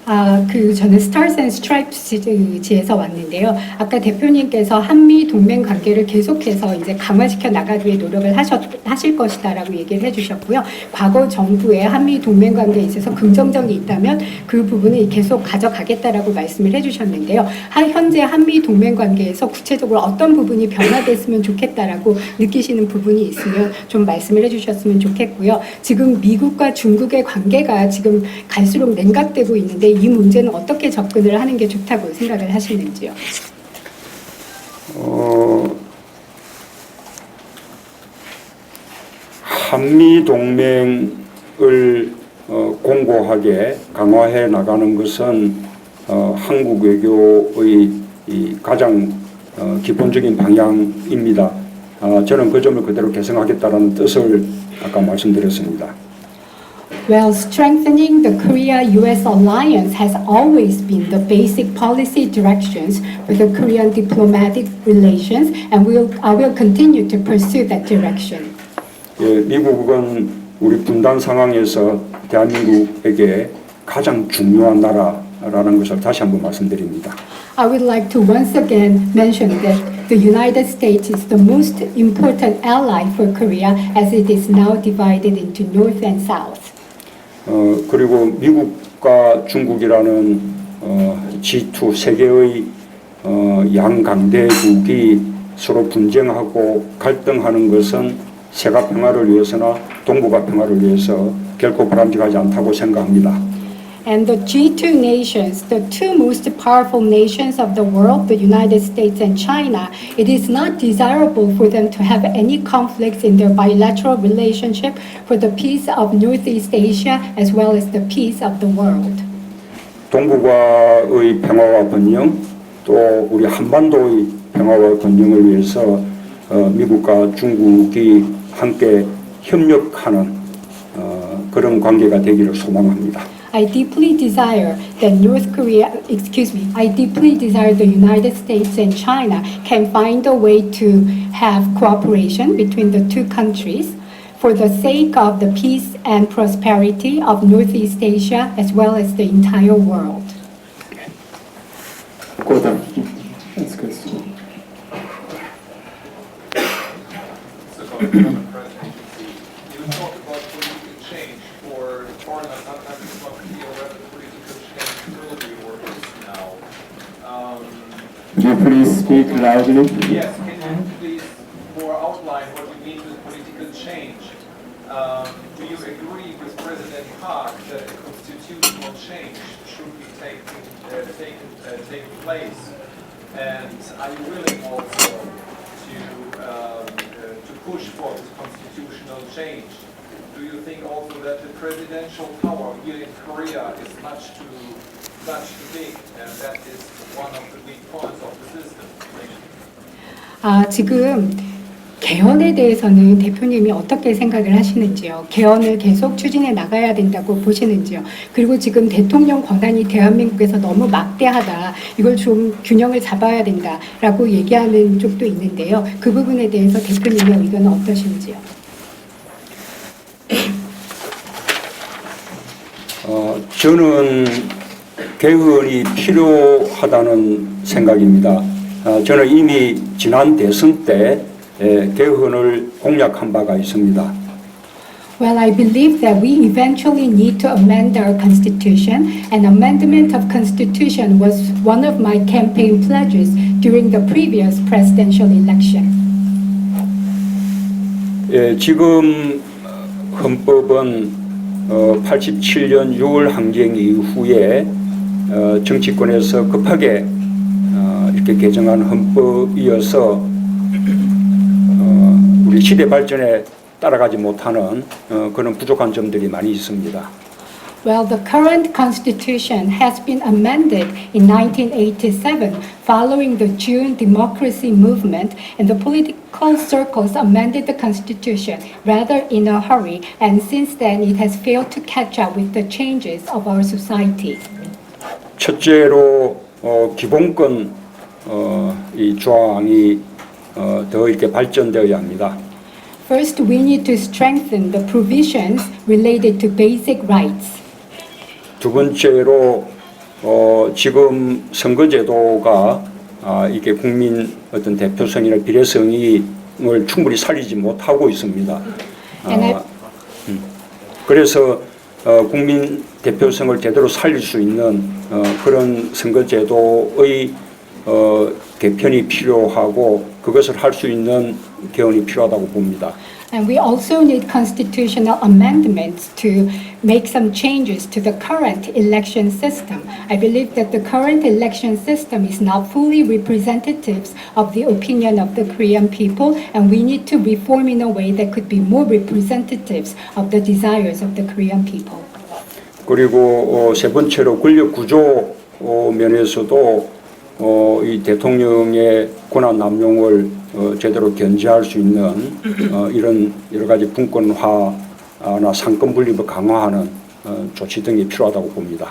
A: 저는 Stars and Stripes지에서 왔는데요. 아까 대표님께서 한미 동맹 관계를 계속해서 이제 강화시켜 나가기 위해 노력을 하실 것이다라고 얘기를 해주셨고요. 과거 정부의 한미 동맹 관계에 있어서 긍정적이 있다면 그 부분을 계속 가져가겠다라고 말씀을 해주셨는데요. 현재 한미 동맹 관계에서 구체적으로 어떤 부분이 변화됐으면 좋겠다라고 느끼시는 부분이 있으면 좀 말씀을 해주셨으면 좋겠고요. 지금 미국과 중국의 관계가 지금 갈수록 냉각되고 있는데 이 문제는 어떻게 접근을 하는 게 좋다고 생각을 하시는지요?
C: 한미 동맹을 공고하게 강화해 나가는 것은 한국 외교의 가장 기본적인 방향입니다. 저는 그 점을 그대로 개선하겠다는 뜻을 아까 말씀드렸습니다.
A: Well, strengthening the Korea-US alliance has always been the basic policy directions for the Korean diplomatic relations, and I will continue to pursue that direction.
C: 예, 미국은 우리 분단 상황에서 대한민국에게 가장 중요한 나라라는 것을 다시 한번 말씀드립니다.
A: I would like to once again mention that the United States is the most important ally for Korea as it is now divided into North and South.
C: 그리고 미국 미국과 중국이라는 G2 세계의 양강대국이 서로 분쟁하고 갈등하는 것은 세계 평화를 위해서나 동북아 평화를 위해서 결코 바람직하지 않다고 생각합니다.
A: And the G2 nations, the two most powerful nations of the world, the United States and China, it is not desirable for them to have any conflicts in their bilateral relationship for the peace of Northeast Asia as well as the peace of the world.
C: 동북아의 평화와 번영, 또 우리 한반도의 평화와 번영을 위해서 미국과 중국이 함께 협력하는 그런 관계가 되기를 소망합니다.
A: I deeply desire that I deeply desire the United States and China can find a way to have cooperation between the two countries for the sake of the peace and prosperity of Northeast Asia as well as the entire world.
K: Gordon, next question.
F: You talk about political change for foreigners. Sometimes it's not clear whether the political change will be or is now.
K: Could you please speak loudly?
F: Yes, can you please more outline what you mean with political change? Do you agree with President Park that a constitutional change should be taking place? And are you willing also to push for this constitutional change? Do you think also that the presidential power here in Korea is much too big, and that is one of the weak points of the system? Thank you.
A: 지금 개헌에 대해서는 대표님이 어떻게 생각을 하시는지요? 개헌을 계속 추진해 나가야 된다고 보시는지요? 그리고 지금 대통령 권한이 대한민국에서 너무 막대하다. 이걸 좀 균형을 잡아야 된다라고 얘기하는 쪽도 있는데요. 그 부분에 대해서 대표님의 의견은 어떠신지요?
C: 저는 개헌이 필요하다는 생각입니다. 저는 이미 지난 대선 때 개헌을 공약한 바가 있습니다.
A: Well, I believe that we eventually need to amend our constitution, and amendment of constitution was one of my campaign pledges during the previous presidential election.
C: 지금 헌법은 87년 6월 항쟁 이후에 정치권에서 급하게 이렇게 개정한 헌법이어서 우리 시대 발전에 따라가지 못하는 그런 부족한 점들이 많이 있습니다.
A: Well, the current constitution has been amended in 1987 following the June democracy movement, and the political circles amended the constitution rather in a hurry, and since then it has failed to catch up with the changes of our society.
C: 첫째로 기본권 이 조항이 더 이렇게 발전되어야 합니다.
A: First, we need to strengthen the provisions related to basic rights.
C: 두 번째로 지금 선거제도가 이게 국민 어떤 대표성이나 비례성을 충분히 살리지 못하고 있습니다. 그래서 국민 대표성을 제대로 살릴 수 있는 그런 선거제도의 개편이 필요하고 그것을 할 수 있는 개헌이 필요하다고 봅니다.
A: And we also need constitutional amendments to make some changes to the current election system. I believe that the current election system is not fully representative of the opinion of the Korean people, and we need to reform in a way that could be more representative of the desires of the Korean people.
C: 그리고 세 번째로 권력 구조 면에서도 이 대통령의 권한 남용을 제대로 견제할 수 있는 이런 여러 가지 분권화나 상권 분립을 강화하는 조치 등이 필요하다고 봅니다.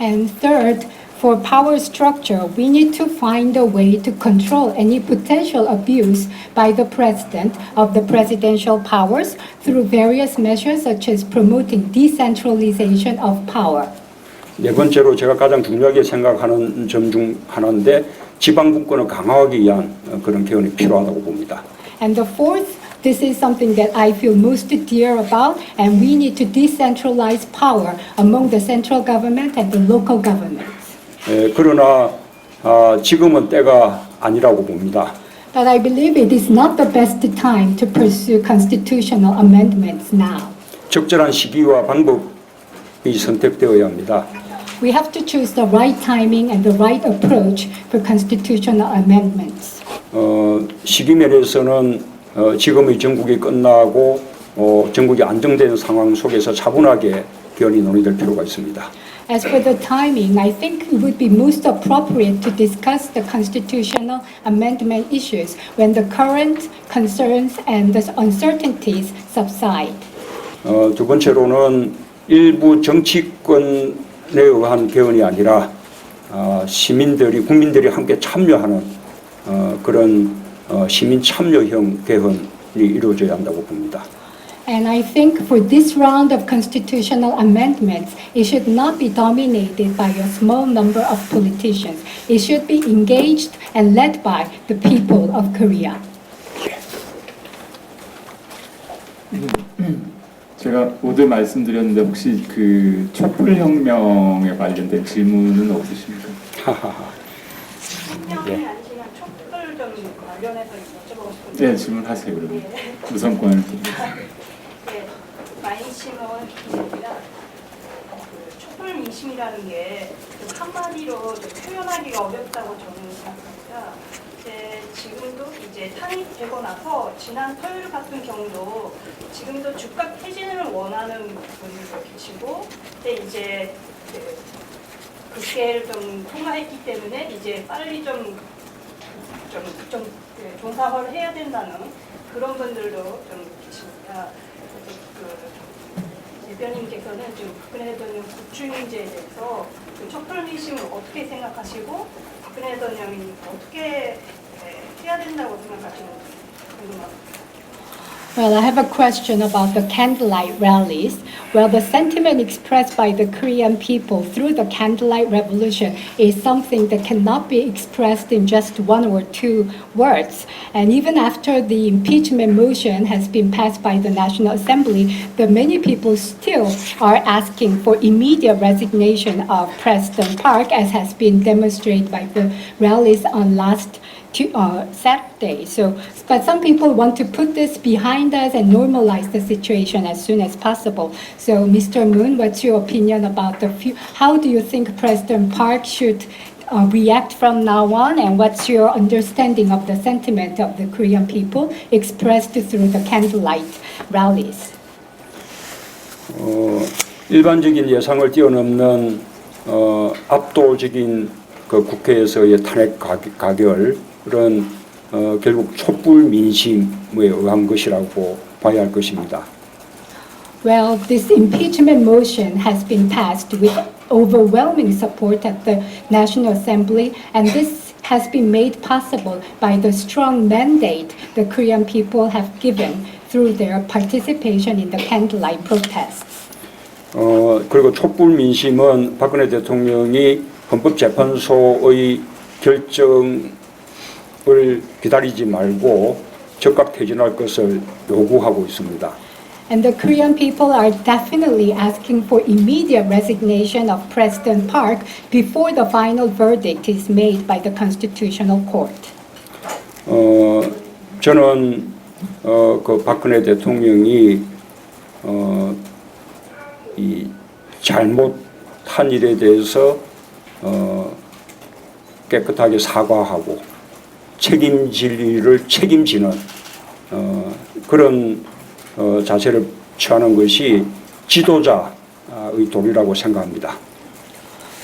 A: And third, for power structure, we need to find a way to control any potential abuse by the president of the presidential powers through various measures such as promoting decentralization of power.
C: 네 번째로 제가 가장 중요하게 생각하는 점 중 하나인데 지방 분권을 강화하기 위한 그런 개헌이 필요하다고 봅니다.
A: And the fourth This is something that I feel most dear about, and we need to decentralize power among the central government and the local governments.
C: 그러나 지금은 때가 아니라고 봅니다.
A: But I believe it is not the best time to pursue constitutional amendments now.
C: 적절한 시기와 방법이 선택되어야 합니다.
A: We have to choose the right timing and the right approach for constitutional amendments.
C: 시기 면에서는 지금의 정국이 끝나고 정국이 안정된 상황 속에서 차분하게 견이 논의될 필요가 있습니다.
A: As for the timing, I think it would be most appropriate to discuss the constitutional amendment issues when the current concerns and the uncertainties subside.
C: 두 번째로는 일부 정치권에 의한 개헌이 아니라 국민들이 함께 참여하는 그런 시민 참여형 개헌이 이루어져야 한다고 봅니다.
A: And I think for this round of constitutional amendments, it should not be dominated by a small number of politicians. It should be engaged and led by the people of Korea.
K: 제가 모두 말씀드렸는데 혹시 그 촛불혁명에 관련된 질문은 없으십니까?
H: 분명히 아니지만 촛불 좀 관련해서 여쭤보고 싶은데.
K: 네, 질문하세요 그러면. 우선권을 드립니다.
H: 네, 마인심은 기자입니다. 촛불 민심이라는 게 한마디로 표현하기가 어렵다고 저는 생각합니다. 지금도 이제 탄핵되고 나서 지난 토요일 같은 경우도 지금도 주가 퇴진을 원하는 분들도 계시고, 근데 이제 국회를 좀 통과했기 때문에 이제 빨리 좀 종사를 해야 된다는 그런 분들도 좀 계십니다. 대변인께서는 지금 박근혜 대통령 국주 문제에 대해서 촛불 민심을 어떻게 생각하시고 박근혜 대통령이 어떻게 해야 된다고 생각하시는지 궁금합니다.
A: Well, I have a question about the candlelight rallies. Well, the sentiment expressed by the Korean people through the candlelight revolution is something that cannot be expressed in just one or two words. And even after the impeachment motion has been passed by the National Assembly, the many people still are asking for immediate resignation of President Park, as has been demonstrated by the rallies on last Saturday. But some people want to put this behind us and normalize the situation as soon as possible. So, Mr. Moon, what's your opinion about how do you think President Park should react from now on, and what's your understanding of the sentiment of the Korean people expressed through the candlelight rallies?
C: 일반적인 예상을 뛰어넘는 압도적인 그 국회에서의 탄핵 가결은 결국 촛불 민심에 의한 것이라고 봐야 할 것입니다.
A: Well, this impeachment motion has been passed with overwhelming support at the National Assembly, and this has been made possible by the strong mandate the Korean people have given through their participation in the candlelight protests.
C: 그리고 촛불 민심은 박근혜 대통령이 헌법재판소의 결정을 기다리지 말고 즉각 퇴진할 것을 요구하고 있습니다.
A: And the Korean people are definitely asking for immediate resignation of President Park before the final verdict is made by the Constitutional Court.
C: 저는 그 박근혜 대통령이 이 잘못한 일에 대해서 깨끗하게 사과하고 책임질 일을 책임지는 그런 자세를 취하는 것이 지도자의 도리라고 생각합니다.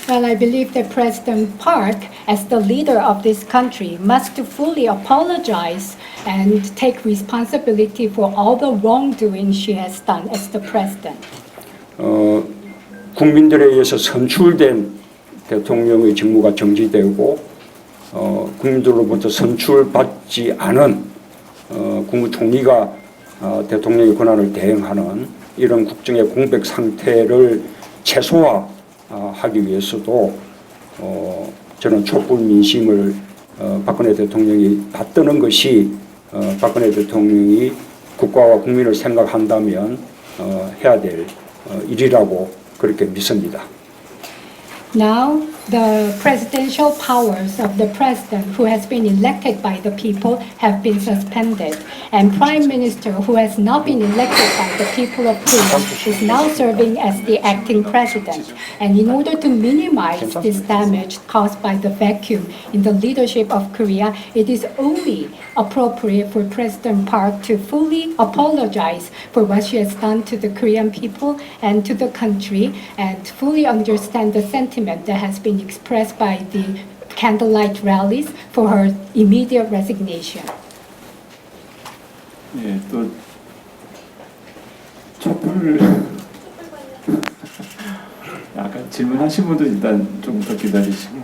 A: Well, I believe that President Park, as the leader of this country, must fully apologize and take responsibility for all the wrongdoing she has done as the president.
C: 국민들에 의해서 선출된 대통령의 직무가 정지되고 국민들로부터 선출받지 않은 국무총리가 대통령의 권한을 대행하는 이런 국정의 공백 상태를 최소화하기 위해서도 저는 촛불 민심을 박근혜 대통령이 받드는 것이 박근혜 대통령이 국가와 국민을 생각한다면 해야 될 일이라고 그렇게 믿습니다.
A: Now, the presidential powers of the president who has been elected by the people have been suspended, and prime minister who has not been elected by the people of Korea is now serving as the acting president. And in order to minimize this damage caused by the vacuum in the leadership of Korea, it is only appropriate for President Park to fully apologize for what she has done to the Korean people and to the country, and fully understand the sentiment that has been expressed by the candlelight rallies for her immediate resignation.
K: 예, 또 촛불 아까 질문하신 분들 일단 좀 더 기다리시고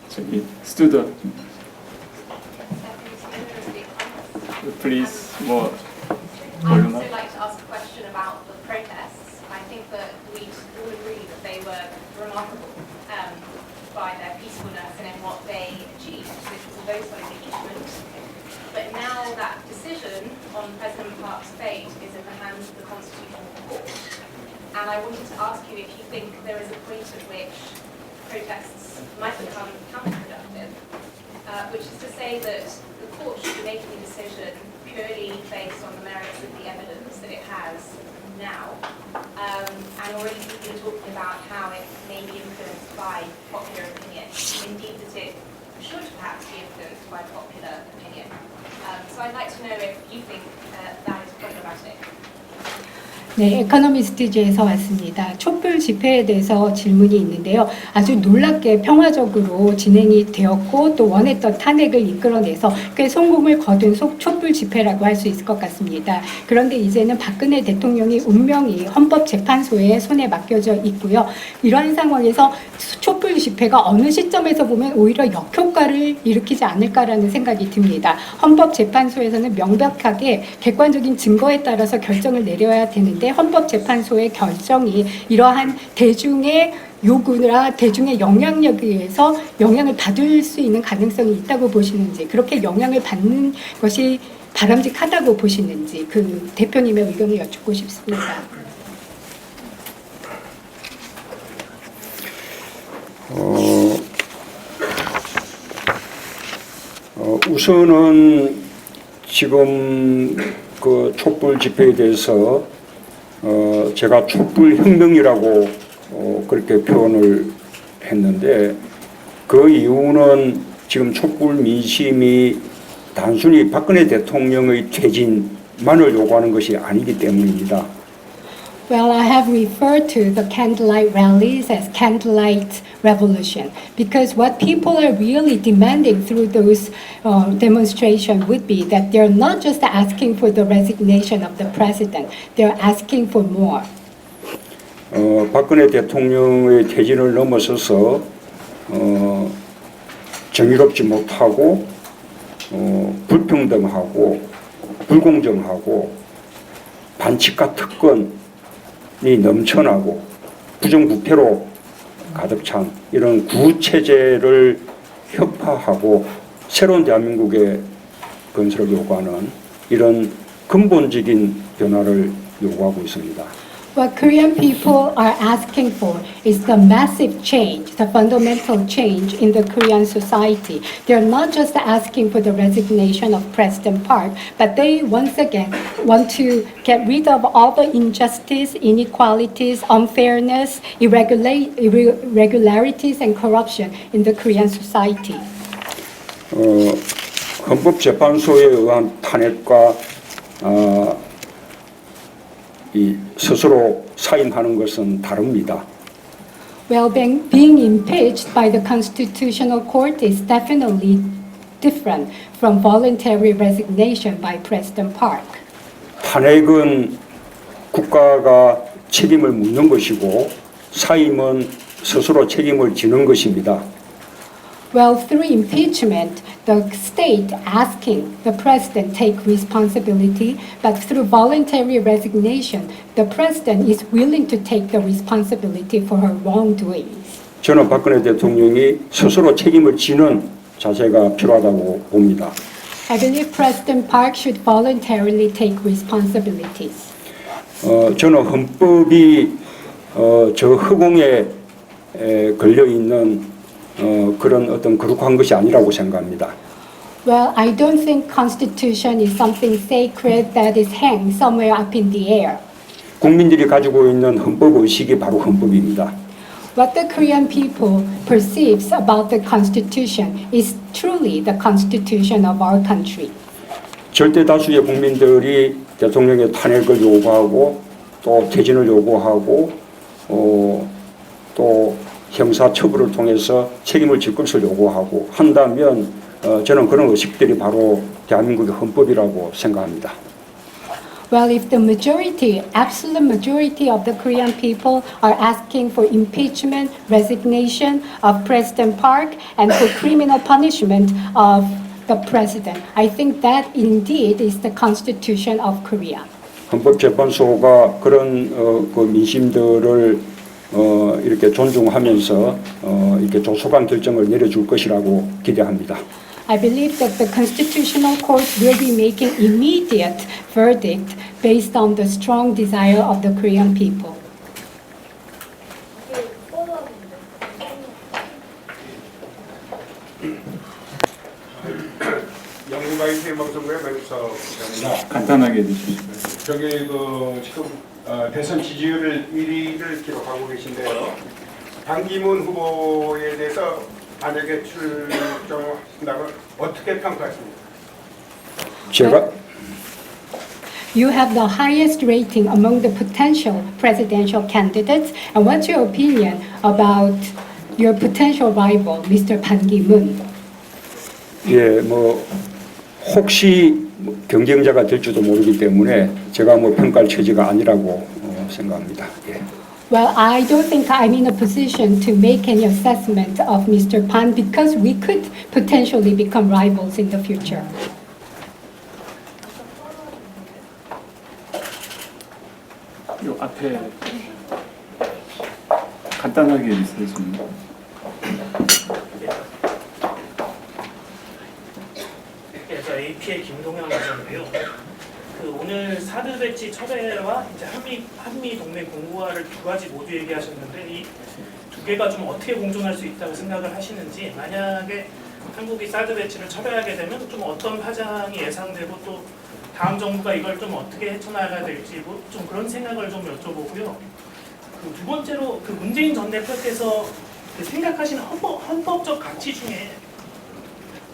K: 저기 스튜더 please 뭐
N: I'd also like to ask a question about the protests. I think that we all agree that they were remarkable by their peacefulness and in what they achieved, which was a vote on impeachment. But now that decision on President Park's fate is in the hands of the Constitutional Court. And I wanted to ask you if you think there is a point at which protests might become counterproductive, which is to say that the court should be making a decision purely based on the merits of the evidence that it has now. And already people are talking about how it may be influenced by popular opinion, indeed that it should perhaps be influenced by popular opinion. So I'd like to know if you think that is problematic.
A: 네, 에코노미스트지에서 왔습니다. 촛불 집회에 대해서 질문이 있는데요. 아주 놀랍게 평화적으로 진행이 되었고 또 원했던 탄핵을 이끌어내서 꽤 성공을 거둔 촛불 집회라고 할 수 있을 것 같습니다. 그런데 이제는 박근혜 대통령이 운명이 헌법재판소의 손에 맡겨져 있고요. 이러한 상황에서 촛불 집회가 어느 시점에서 보면 오히려 역효과를 일으키지 않을까라는 생각이 듭니다. 헌법재판소에서는 명백하게 객관적인 증거에 따라서 결정을 내려야 되는데 헌법재판소의 결정이 이러한 대중의 요구나 대중의 영향력에 의해서 영향을 받을 수 있는 가능성이 있다고 보시는지, 그렇게 영향을 받는 것이 바람직하다고 보시는지 그 대표님의 의견을 여쭙고 싶습니다.
C: 우선은 지금 그 촛불 집회에 대해서 제가 촛불 혁명이라고 그렇게 표현을 했는데 그 이유는 지금 촛불 민심이 단순히 박근혜 대통령의 퇴진만을 요구하는 것이 아니기 때문입니다.
A: Well, I have referred to the candlelight rallies as candlelight revolution because what people are really demanding through those demonstrations would be that they're not just asking for the resignation of the president, they're asking for more.
C: 박근혜 대통령의 퇴진을 넘어서서 정의롭지 못하고 불평등하고 불공정하고 반칙과 특권 이 넘쳐나고 부정부패로 가득 찬 이런 구체제를 혁파하고 새로운 대한민국의 건설을 요구하는 이런 근본적인 변화를 요구하고 있습니다.
A: What Korean people are asking for is the massive change, the fundamental change in the Korean society. They're not just asking for the resignation of President Park, but they once again want to get rid of all the injustice, inequalities, unfairness, irregularities, and corruption in the Korean society.
C: 헌법재판소에 의한 탄핵과 이 스스로 사임하는 것은 다릅니다.
A: Well, being impeached by the Constitutional Court is definitely different from voluntary resignation by President Park.
C: 탄핵은 국가가 책임을 묻는 것이고 사임은 스스로 책임을 지는 것입니다.
A: Well, through impeachment, the state asking the president take responsibility, but through voluntary resignation, the president is willing to take the responsibility for her wrongdoings.
C: 저는 박근혜 대통령이 스스로 책임을 지는 자세가 필요하다고 봅니다.
A: I believe President Park should voluntarily take responsibilities.
C: 저는 헌법이 저 허공에 걸려 있는 그런 어떤 거룩한 것이 아니라고 생각합니다.
A: Well, I don't think Constitution is something sacred that is hanged somewhere up in the air.
C: 국민들이 가지고 있는 헌법 의식이 바로 헌법입니다.
A: What the Korean people perceives about the Constitution is truly the Constitution of our country.
C: 절대 다수의 국민들이 대통령의 탄핵을 요구하고 또 퇴진을 요구하고 또 형사 처벌을 통해서 책임을 질 것을 요구하고 한다면 저는 그런 의식들이 바로 대한민국의 헌법이라고 생각합니다.
A: Well, if the majority, absolute majority of the Korean people are asking for impeachment, resignation of President Park, and for criminal punishment of the president, I think that indeed is the Constitution of Korea.
C: 헌법재판소가 그런 그 민심들을 이렇게 존중하면서 이렇게 조속한 결정을 내려줄 것이라고 기대합니다.
A: I believe that the Constitutional Court will be making immediate verdict based on the strong desire of the Korean people.
O: 영국아이티 방송국의 매국서 기자입니다.
K: 간단하게 해주시죠.
O: 저기 지금 대선 지지율 1위를 기록하고 계신데요. 반기문 후보에 대해서 만약에 출정한다면 어떻게 평가하십니까?
C: 제가
A: You have the highest rating among the potential presidential candidates, and what's your opinion about your potential rival, Mr. Ban Ki-moon?
C: 예, 혹시 경쟁자가 될지도 모르기 때문에 제가 평가할 처지가 아니라고 생각합니다. 예.
A: Well, I don't think I'm in a position to make any assessment of Mr. Pan because we could potentially become rivals in the future.
K: 요 앞에 간단하게 해주세요. 좀.
P: 저 AP의 김동현 기자인데요. 오늘 사드 배치 철회와 이제 한미 동맹 공고화를 두 가지 모두 얘기하셨는데 이 두 개가 좀 어떻게 공존할 수 있다고 생각을 하시는지, 만약에 한국이 사드 배치를 철회하게 되면 좀 어떤 파장이 예상되고 또 다음 정부가 이걸 좀 어떻게 헤쳐나가야 될지 좀 그런 생각을 좀 여쭤보고요. 두 번째로 문재인 전 대표께서 생각하시는 헌법적 가치 중에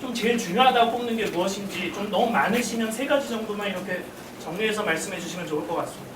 P: 좀 제일 중요하다고 꼽는 게 무엇인지 좀 너무 많으시면 세 가지 정도만 이렇게 정리해서 말씀해 주시면 좋을 것 같습니다.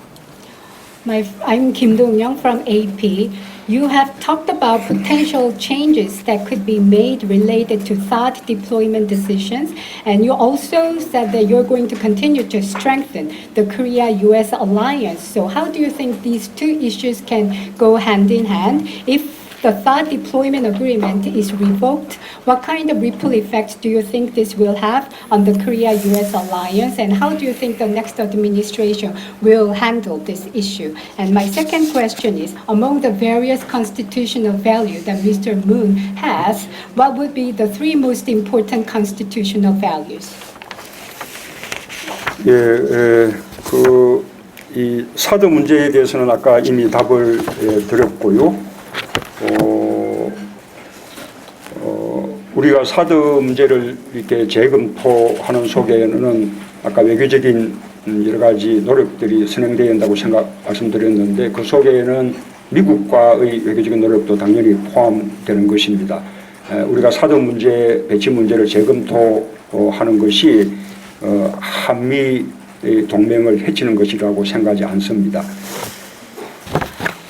A: I'm Kim Dong-young from AP. You have talked about potential changes that could be made related to THAAD deployment decisions, and you also said that you're going to continue to strengthen the Korea-US alliance. So how do you think these two issues can go hand in hand? If the THAAD deployment agreement is revoked, what kind of ripple effects do you think this will have on the Korea-US alliance, and how do you think the next administration will handle this issue? And my second question is, among the various constitutional values that Mr. Moon has, what would be the three most important constitutional values?
C: 이 사드 문제에 대해서는 아까 이미 답을 드렸고요. 우리가 사드 문제를 이렇게 재검토하는 속에는 아까 외교적인 여러 가지 노력들이 선행되어야 한다고 말씀드렸는데 그 속에는 미국과의 외교적인 노력도 당연히 포함되는 것입니다. 우리가 사드 문제, 배치 문제를 재검토하는 것이 한미 동맹을 해치는 것이라고 생각하지 않습니다.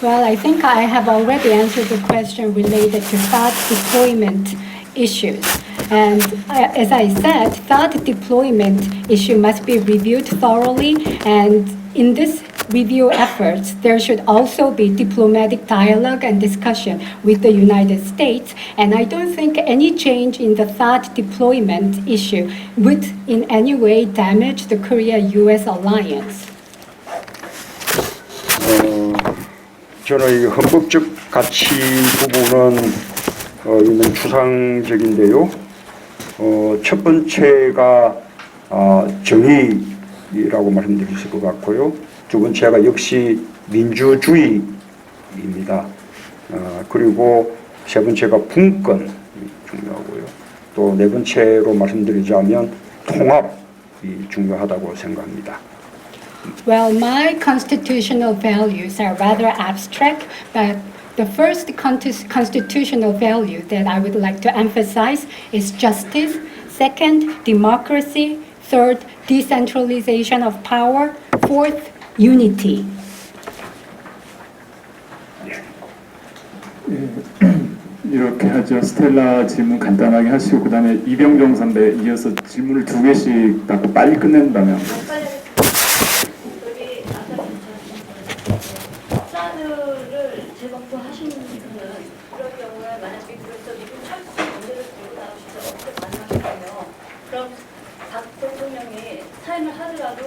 A: Well, I think I have already answered the question related to THAAD deployment issues. And as I said, THAAD deployment issue must be reviewed thoroughly, and in this review efforts, there should also be diplomatic dialogue and discussion with the United States. And I don't think any change in the THAAD deployment issue would in any way damage the Korea-US alliance.
C: 저는 이 헌법적 가치 부분은 이는 추상적인데요. 첫 번째가 정의라고 말씀드릴 수 있을 것 같고요. 두 번째가 역시 민주주의입니다. 그리고 세 번째가 분권이 중요하고요. 또 네 번째로 말씀드리자면 통합이 중요하다고 생각합니다.
A: Well, my constitutional values are rather abstract, but the first constitutional value that I would like to emphasize is justice. Second, democracy. Third, decentralization of power. Fourth, unity.
K: 이렇게 하죠. 스텔라 질문 간단하게 하시고 그 다음에 이병정 선배 이어서 질문을 2개씩 받고 빨리 끝낸다면.
L: 여기 아까 사드를 재검토하시는 분은 그럴 경우에 만약 미국에서 미국 철수 문제를 들고 나오실 때 어떻게 반응하시냐며 그럼 박 대통령이 사임을 하더라도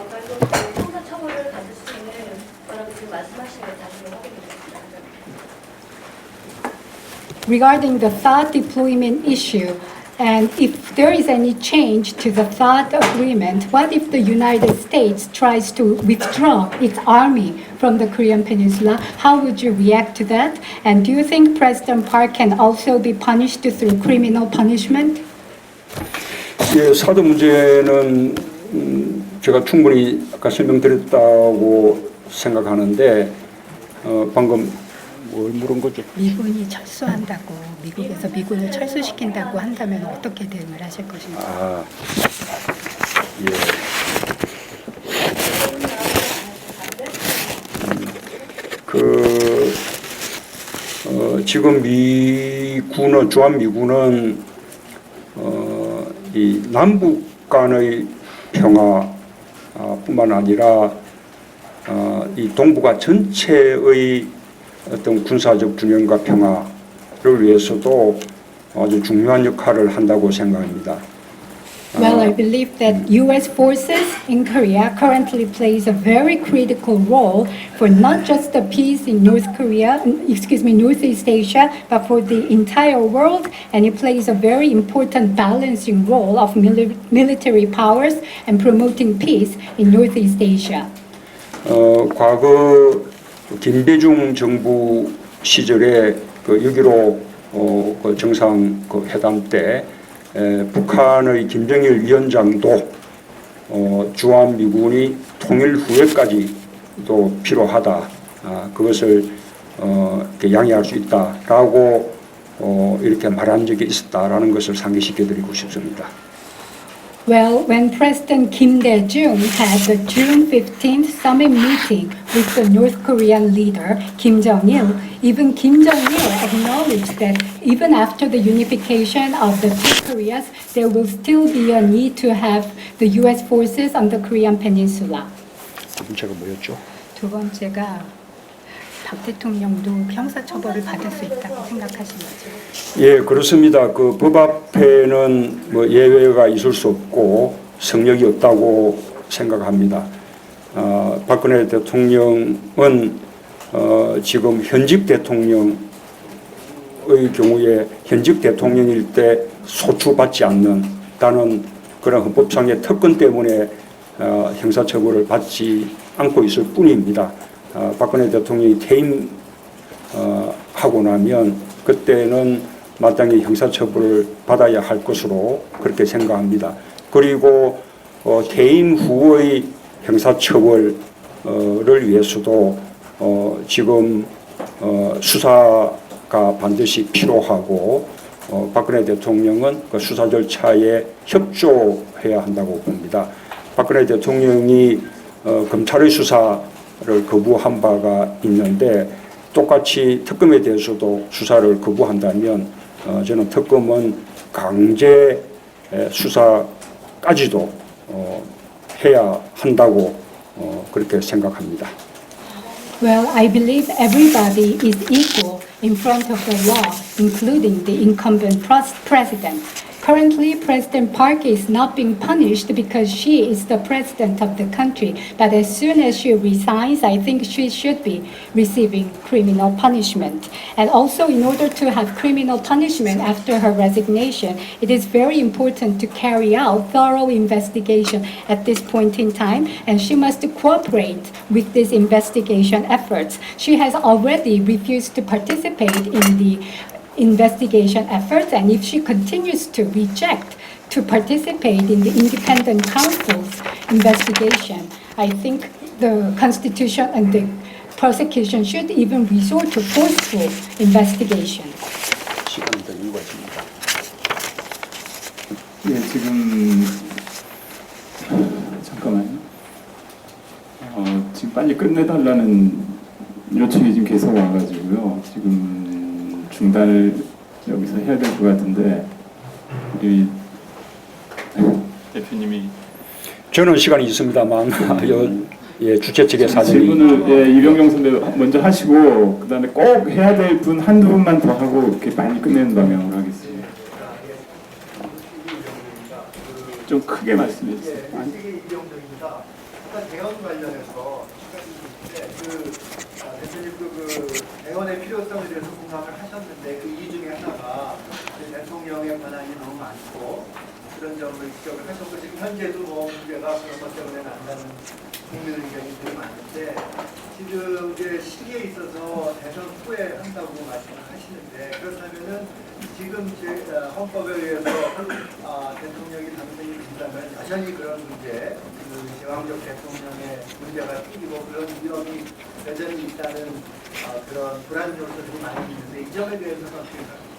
L: 결국 그 형사처벌을 받을 수 있는 거라고 지금 말씀하시는 게 다시 확인되셨습니다.
A: Regarding the THAAD deployment issue, and if there is any change to the THAAD agreement, what if the United States tries to withdraw its army from the Korean Peninsula? How would you react to that? And do you think President Park can also be punished through criminal punishment?
C: 예, 사드 문제는 제가 충분히 아까 설명드렸다고 생각하는데 방금 뭘 물은 거죠?
A: 미군이 철수한다고, 미국에서 미군을 철수시킨다고 한다면 어떻게 대응을 하실 것인지.
C: 예. 지금 미군은 주한미군은 이 남북 간의 평화뿐만 아니라 이 동북아 전체의 어떤 군사적 균형과 평화를 위해서도 아주 중요한 역할을 한다고 생각합니다.
A: Well, I believe that U.S. forces in Korea currently plays a very critical role for not just the peace in Northeast Asia, but for the entire world, and it plays a very important balancing role of military powers and promoting peace in Northeast Asia.
C: 과거 김대중 정부 시절에 그 6.15 그 정상 그 회담 때 북한의 김정일 위원장도 주한미군이 통일 후에까지도 필요하다. 그것을 이렇게 양해할 수 있다라고 이렇게 말한 적이 있었다라는 것을 상기시켜드리고 싶습니다.
A: Well, when President Kim Dae-jung had the June 15th summit meeting with the North Korean leader, Kim Jong-il, even Kim Jong-il acknowledged that even after the unification of the two Koreas, there will still be a need to have the U.S. forces on the Korean peninsula.
C: 두 번째가 뭐였죠?
A: 두 번째가 박 대통령도 형사처벌을 받을 수 있다고 생각하시는지.
C: 예, 그렇습니다. 그 법 앞에는 뭐 예외가 있을 수 없고 성역이 없다고 생각합니다. 박근혜 대통령은 지금 현직 대통령의 경우에 현직 대통령일 때 소추받지 않는다는 그런 헌법상의 특권 때문에 형사처벌을 받지 않고 있을 뿐입니다. 박근혜 대통령이 퇴임하고 나면 그때는 마땅히 형사처벌을 받아야 할 것으로 그렇게 생각합니다. 그리고 퇴임 후의 형사처벌을 위해서도 지금 수사가 반드시 필요하고 박근혜 대통령은 그 수사 절차에 협조해야 한다고 봅니다. 박근혜 대통령이 검찰의 수사를 거부한 바가 있는데 똑같이 특검에 대해서도 수사를 거부한다면 저는 특검은 강제 수사까지도 해야 한다고 그렇게 생각합니다.
A: Well, I believe everybody is equal in front of the law, including the incumbent president. Currently, President Park is not being punished because she is the president of the country. But as soon as she resigns, I think she should be receiving criminal punishment. And also, in order to have criminal punishment after her resignation, it is very important to carry out thorough investigation at this point in time, and she must cooperate with this investigation efforts. She has already refused to participate in the investigation efforts, and if she continues to reject to participate in the independent counsel's investigation, I think the Constitution and the prosecution should even resort to forceful investigation.
C: 시간이 더 이루어집니다.
K: 예, 지금 잠깐만요. 지금 빨리 끝내달라는 요청이 지금 계속 와가지고요. 지금 중단을 여기서 해야 될 것 같은데 우리 대표님이
C: 저는 시간이 있습니다만 예, 주최 측의 사정이
K: 질문을 예, 이병경 선배 먼저 하시고 그다음에 꼭 해야 될 분 한두 분만 더 하고 이렇게 빨리 끝내는 방향으로 하겠습니다. 좀 크게 말씀해 주세요.
Q: 이병정입니다. 아까 대원 관련해서 대표님 대원의 필요성에 대해서 공감을 하셨는데 그 이유 중에 하나가 대통령의 권한이 너무 많고 그런 점을 지적을 하셨고 지금 현재도 문제가 그런 것 때문에 난다는 국민 의견이 되게 많은데 지금 이제 시기에 있어서 대선 후에 한다고 말씀을 하시는데 그렇다면은 지금 헌법에 의해서 대통령이 당선이 된다면 여전히 그런 문제, 제왕적 대통령의 문제가 끼고 그런 위험이 여전히 있다는 그런 불안 요소들이 많이 있는데 이 점에 대해서는 어떻게 생각하십니까?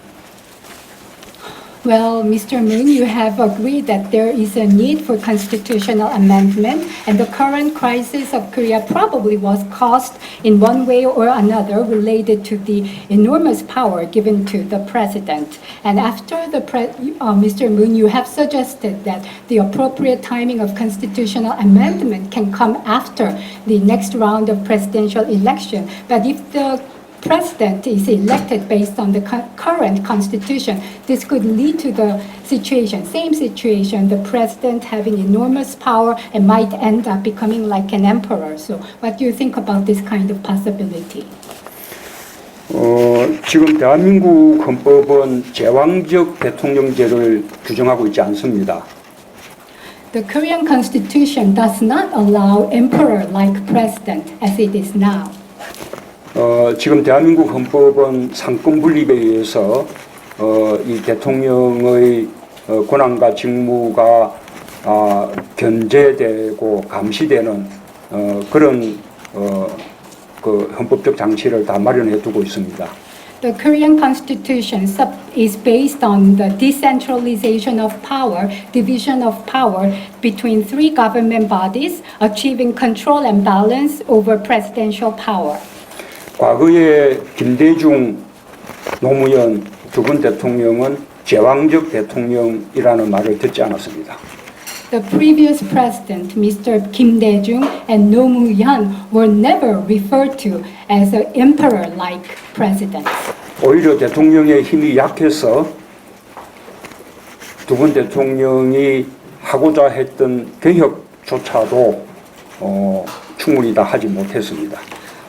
A: Well, Mr. Moon, you have agreed that there is a need for constitutional amendment, and the current crisis of Korea probably was caused in one way or another related to the enormous power given to the president. And after Mr. Moon, you have suggested that the appropriate timing of constitutional amendment can come after the next round of presidential election. But if the president is elected based on the current constitution, this could lead to the same situation, the president having enormous power and might end up becoming like an emperor. So what do you think about this kind of possibility?
C: 지금 대한민국 헌법은 제왕적 대통령제를 규정하고 있지 않습니다.
A: The Korean constitution does not allow emperor-like president as it is now.
C: 지금 대한민국 헌법은 상권 분립에 의해서 이 대통령의 권한과 직무가 견제되고 감시되는 그런 그 헌법적 장치를 다 마련해 두고 있습니다.
A: The Korean constitution is based on the decentralization of power, division of power between three government bodies, achieving control and balance over presidential power.
C: 과거에 김대중, 노무현 두 분 대통령은 제왕적 대통령이라는 말을 듣지 않았습니다.
A: The previous president, Mr. Kim Dae-jung and Roh Moo-hyun, were never referred to as an emperor-like presidents.
C: 오히려 대통령의 힘이 약해서 두 분 대통령이 하고자 했던 개혁조차도 충분히 다 하지 못했습니다.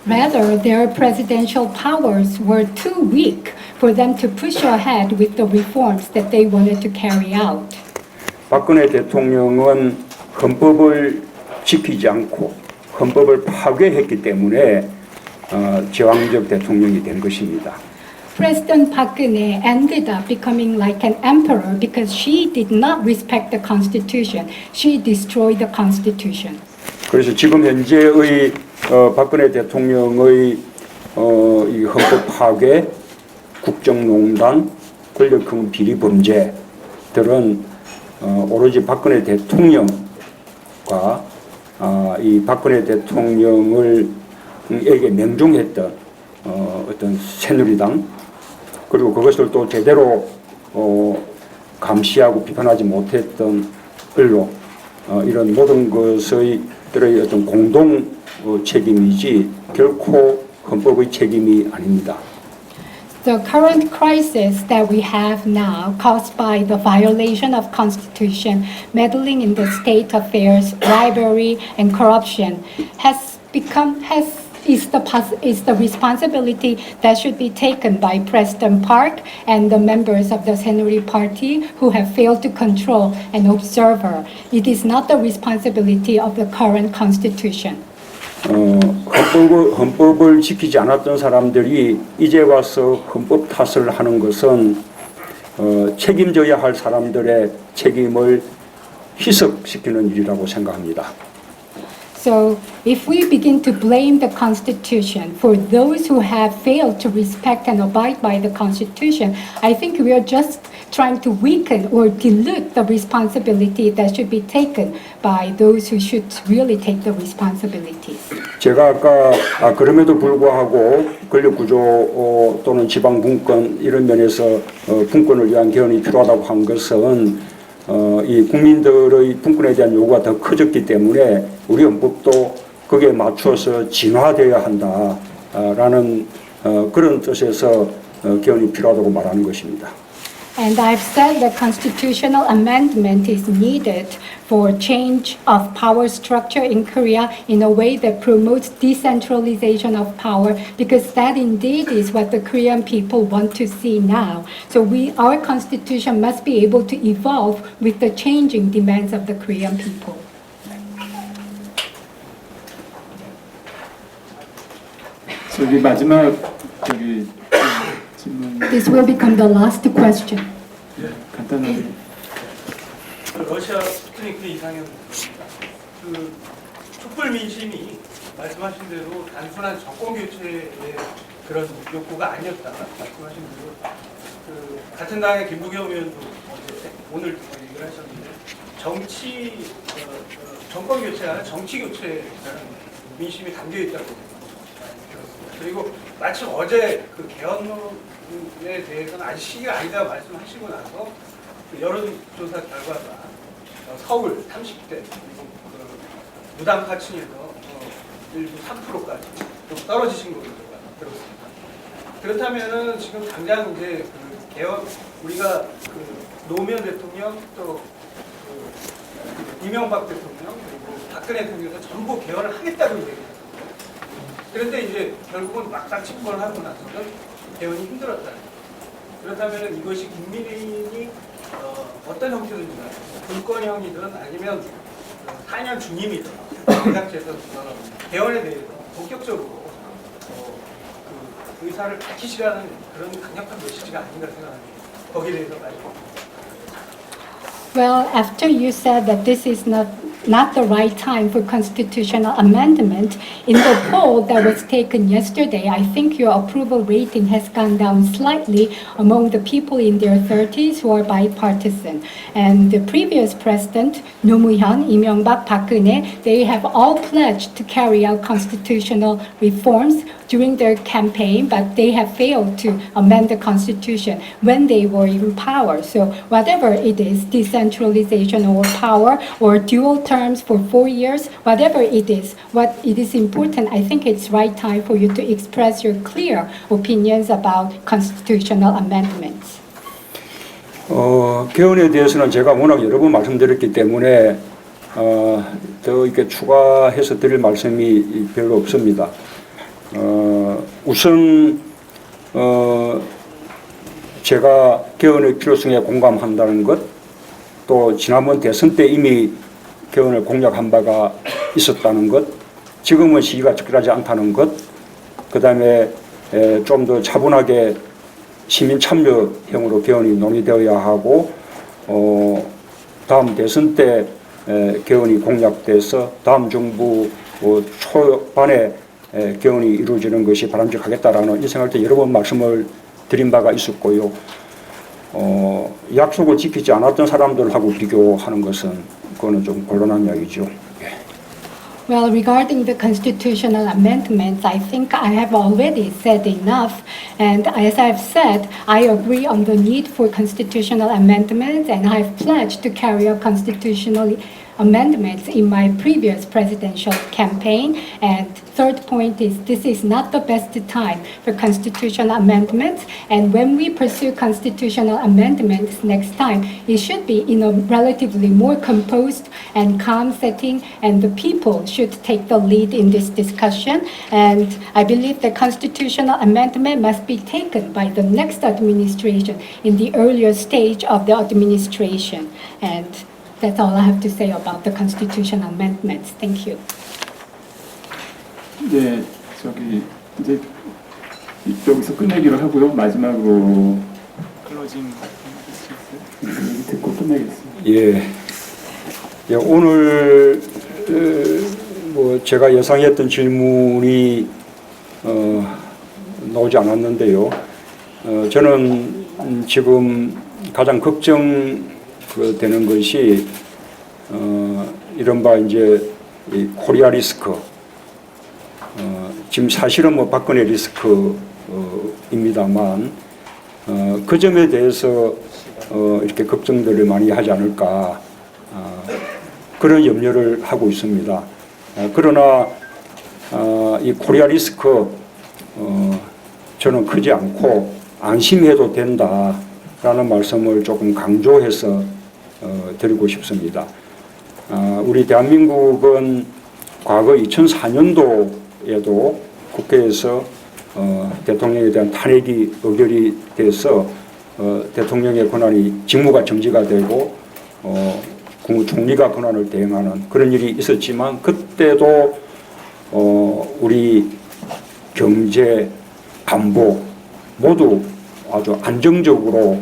A: Rather, their presidential powers were too weak for them to push ahead with the reforms that they wanted to carry out.
C: 박근혜 대통령은 헌법을 지키지 않고 헌법을 파괴했기 때문에 제왕적 대통령이 된 것입니다.
A: President Park Geun-hye ended up becoming like an emperor because she did not respect the Constitution. She destroyed the Constitution.
C: 그래서 지금 현재의 박근혜 대통령의 이 헌법 파괴, 국정농단, 권력형 비리 범죄들은 오로지 박근혜 대통령과 이 박근혜 대통령에게 명종했던 어떤 새누리당 그리고 그것을 또 제대로 감시하고 비판하지 못했던 언론 이런 모든 것의 어떤 공동 책임이지 결코 헌법의 책임이 아닙니다.
A: The current crisis that we have now, caused by the violation of Constitution, meddling in the state affairs, bribery, and corruption, is the responsibility that should be taken by President Park and the members of the Saenuri Party who have failed to control and observe her. It is not the responsibility of the current Constitution.
C: 헌법을 지키지 않았던 사람들이 이제 와서 헌법 탓을 하는 것은 책임져야 할 사람들의 책임을 희석시키는 일이라고 생각합니다.
A: So if we begin to blame the Constitution for those who have failed to respect and abide by the Constitution, I think we are just trying to weaken or dilute the responsibility that should be taken by those who should really take the responsibilities.
C: 제가 아까 그럼에도 불구하고 권력구조 또는 지방분권 이런 면에서 분권을 위한 개헌이 필요하다고 한 것은 이 국민들의 분권에 대한 요구가 더 커졌기 때문에 우리 헌법도 거기에 맞춰서 진화되어야 한다라는 그런 뜻에서 개헌이 필요하다고 말하는 것입니다.
A: And I've said the constitutional amendment is needed for change of power structure in Korea in a way that promotes decentralization of power, because that indeed is what the Korean people want to see now. So our constitution must be able to evolve with the changing demands of the Korean people.
K: 저기 마지막 질문.
A: This will become the last question.
K: 간단하게.
P: 러시아 스푸트니크 이상현 촛불 민심이 말씀하신 대로 단순한 정권 교체의 그런 욕구가 아니었다 말씀하신 대로 같은 당의 김부겸 의원도 오늘 얘기를 하셨는데 정권 교체가 정치 교체라는 민심이 담겨 있다고 들었습니다. 그리고 마침 어제 그 개헌에 대해서는 아직 시기가 아니다 말씀하시고 나서 그 여론조사 결과가 서울 30대 그리고 그 무당 파층에서 일부 3%까지 좀 떨어지신 걸로 들었습니다. 그렇다면은 지금 당장 이제 그 개헌 우리가 그 노무현 대통령 또 그 이명박 대통령 그리고 박근혜 대통령에서 전부 개헌을 하겠다고 얘기했어요. 그런데 이제 결국은 막상 집권을 하고 나서는 개헌이 힘들었다. 그렇다면 이것이 국민의힘이 어떤 형태든지 불권형이든 아니면 4년 중임이든 대각제에서 개헌에 대해서 본격적으로 그 의사를 밝히시라는 그런 강력한 메시지가 아닌가 생각합니다. 거기에 대해서 말씀.
A: Well, after you said that this is not the right time for constitutional amendment, in the poll that was taken yesterday, I think your approval rating has gone down slightly among the people in their 30s who are bipartisan. And the previous president, Nomuhyun, Lee Myung-bak, Park Geun-hye, they have all pledged to carry out constitutional reforms during their campaign, but they have failed to amend the constitution when they were in power. So whatever it is, decentralization or power or dual terms for 4 years, whatever it is, what it is important, I think it's right time for you to express your clear opinions about constitutional amendments.
C: 개헌에 대해서는 제가 워낙 여러 번 말씀드렸기 때문에 더 이렇게 추가해서 드릴 말씀이 별로 없습니다. 우선 제가 개헌의 필요성에 공감한다는 것, 또 지난번 대선 때 이미 개헌을 공약한 바가 있었다는 것, 지금은 시기가 적절하지 않다는 것, 그 다음에 좀 더 차분하게 시민 참여형으로 개헌이 논의되어야 하고, 다음 대선 때 개헌이 공약돼서 다음 정부 초반에 개헌이 이루어지는 것이 바람직하겠다라는 이 생각할 때 여러 번 말씀을 드린 바가 있었고요. 약속을 지키지 않았던 사람들하고 비교하는 것은 그거는 좀 곤란한 이야기죠.
A: Well, regarding the constitutional amendments, I think I have already said enough. And as I've said, I agree on the need for constitutional amendments, and I've pledged to carry out constitutional amendments in my previous presidential campaign. And third point is this is not the best time for constitutional amendments. And when we pursue constitutional amendments next time, it should be in a relatively more composed and calm setting, and the people should take the lead in this discussion. And I believe the constitutional amendment must be taken by the next administration in the earlier stage of the administration. And that's all I have to say about the constitutional amendments. Thank you.
K: 네, 저기 이제 여기서 끝내기로 하고요. 마지막으로 클로징 듣고 끝내겠습니다.
C: 예. 예, 오늘 뭐 제가 예상했던 질문이 나오지 않았는데요. 저는 지금 가장 걱정되는 것이 이른바 이제 이 코리아 리스크. 지금 사실은 뭐 박근혜 리스크입니다만 그 점에 대해서 이렇게 걱정들을 많이 하지 않을까 그런 염려를 하고 있습니다. 그러나 이 코리아 리스크 저는 크지 않고 안심해도 된다라는 말씀을 조금 강조해서 드리고 싶습니다. 우리 대한민국은 과거 2004년도에도 국회에서 대통령에 대한 탄핵이 의결이 돼서 대통령의 권한이 직무가 정지가 되고 국무총리가 권한을 대행하는 그런 일이 있었지만 그때도 우리 경제, 안보 모두 아주 안정적으로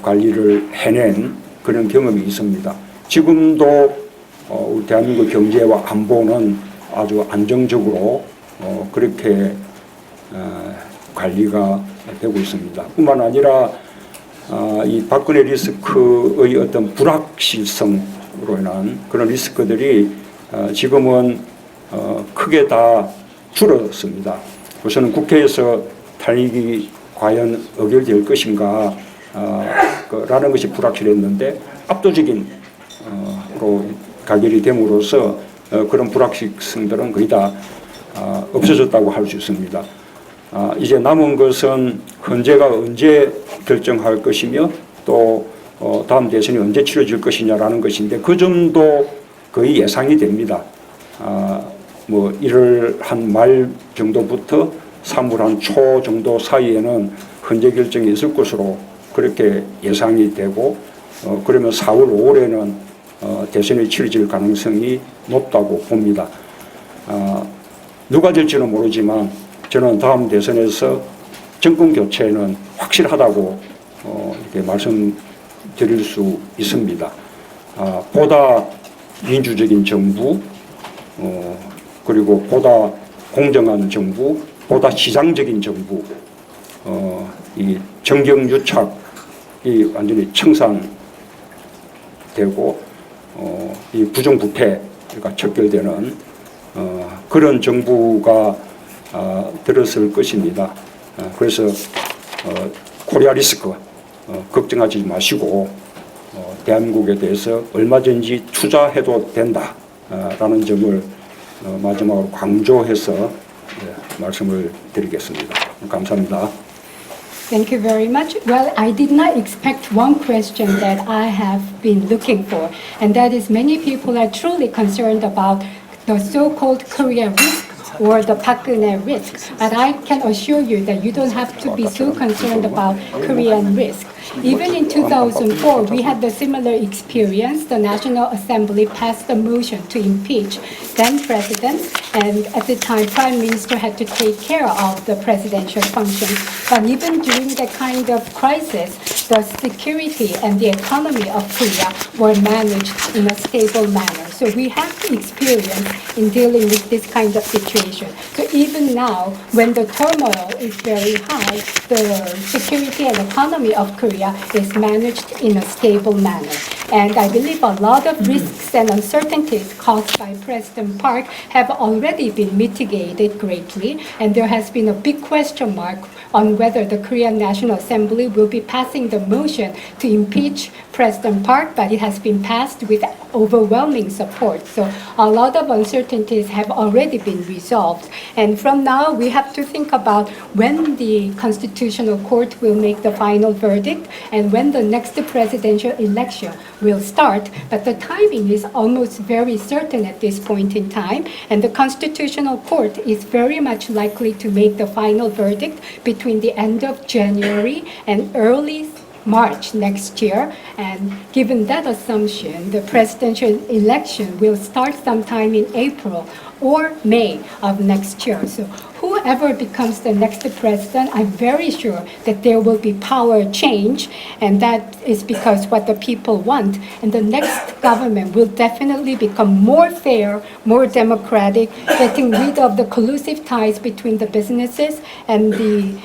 C: 관리를 해낸 그런 경험이 있습니다. 지금도 우리 대한민국 경제와 안보는 아주 안정적으로 그렇게 관리가 되고 있습니다. 뿐만 아니라 이 박근혜 리스크의 어떤 불확실성으로 인한 그런 리스크들이 지금은 크게 다 줄었습니다. 우선은 국회에서 탄핵이 과연 의결될 것인가 라는 것이 불확실했는데 압도적인 가결이 됨으로써 그런 불확실성들은 거의 다 없어졌다고 할 수 있습니다. 이제 남은 것은 헌재가 언제 결정할 것이며 또 다음 대선이 언제 치러질 것이냐라는 것인데 그 점도 거의 예상이 됩니다. 뭐 1월 한 말 정도부터 3월 한 초 정도 사이에는 헌재 결정이 있을 것으로 그렇게 예상이 되고 그러면 4월, 5월에는 대선이 치러질 가능성이 높다고 봅니다. 누가 될지는 모르지만 저는 다음 대선에서 정권 교체는 확실하다고 이렇게 말씀드릴 수 있습니다. 보다 민주적인 정부, 그리고 보다 공정한 정부, 보다 시장적인 정부, 이 정경유착이 완전히 청산되고 이 부정부패가 척결되는 그런 정부가 들었을 것입니다. 그래서 코리아 리스크 걱정하지 마시고 대한민국에 대해서 얼마든지 투자해도 된다라는 점을 마지막으로 강조해서 말씀을 드리겠습니다. 감사합니다.
A: Thank you very much. Well, I did not expect one question that I have been looking for, and that is many people are truly concerned about the so-called Korea risk or the Park-geun-hye risk. But I can assure you that you don't have to be so concerned about Korean risk. Even in 2004, we had the similar experience. The National Assembly passed a motion to impeach then President, and at the time, Prime Minister had to take care of the presidential functions. But even during that kind of crisis, the security and the economy of Korea were managed in a stable manner. So we have experience in dealing with this kind of situation. So even now, when the turmoil is very high, the security and economy of Korea is managed in a stable manner. And I believe a lot of risks and uncertainties caused by President Park have already been mitigated greatly, and there has been a big question mark on whether the Korean National Assembly will be passing the motion to impeach President Park, but it has been passed with overwhelming support. So a lot of uncertainties have already been resolved. And from now, we have to think about when the Constitutional Court will make the final verdict and when the next presidential election will start. But the timing is almost very certain at this point in time. And the Constitutional Court is very much likely to make the final verdict between the end of January and early March next year. And given that assumption, the presidential election will start sometime in April or May of next year. So whoever becomes the next president, I'm very sure that there will be power change, and that is because what the people want. And the next government will definitely become more fair, more democratic, getting rid of the collusive ties between the businesses and the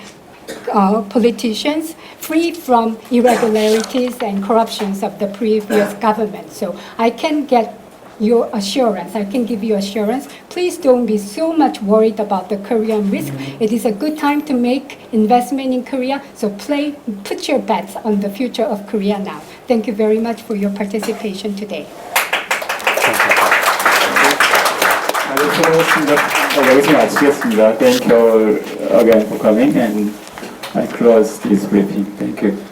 A: politicians, free from irregularities and corruptions of the previous government. So I can get your assurance, I can give you assurance. Please don't be so much worried about the Korean risk. It is a good time to make investment in Korea, so put your bets on the future of Korea now. Thank you very much for your participation today.
K: 여기서 마치겠습니다. Thank you again for coming, and I close this briefing. Thank you.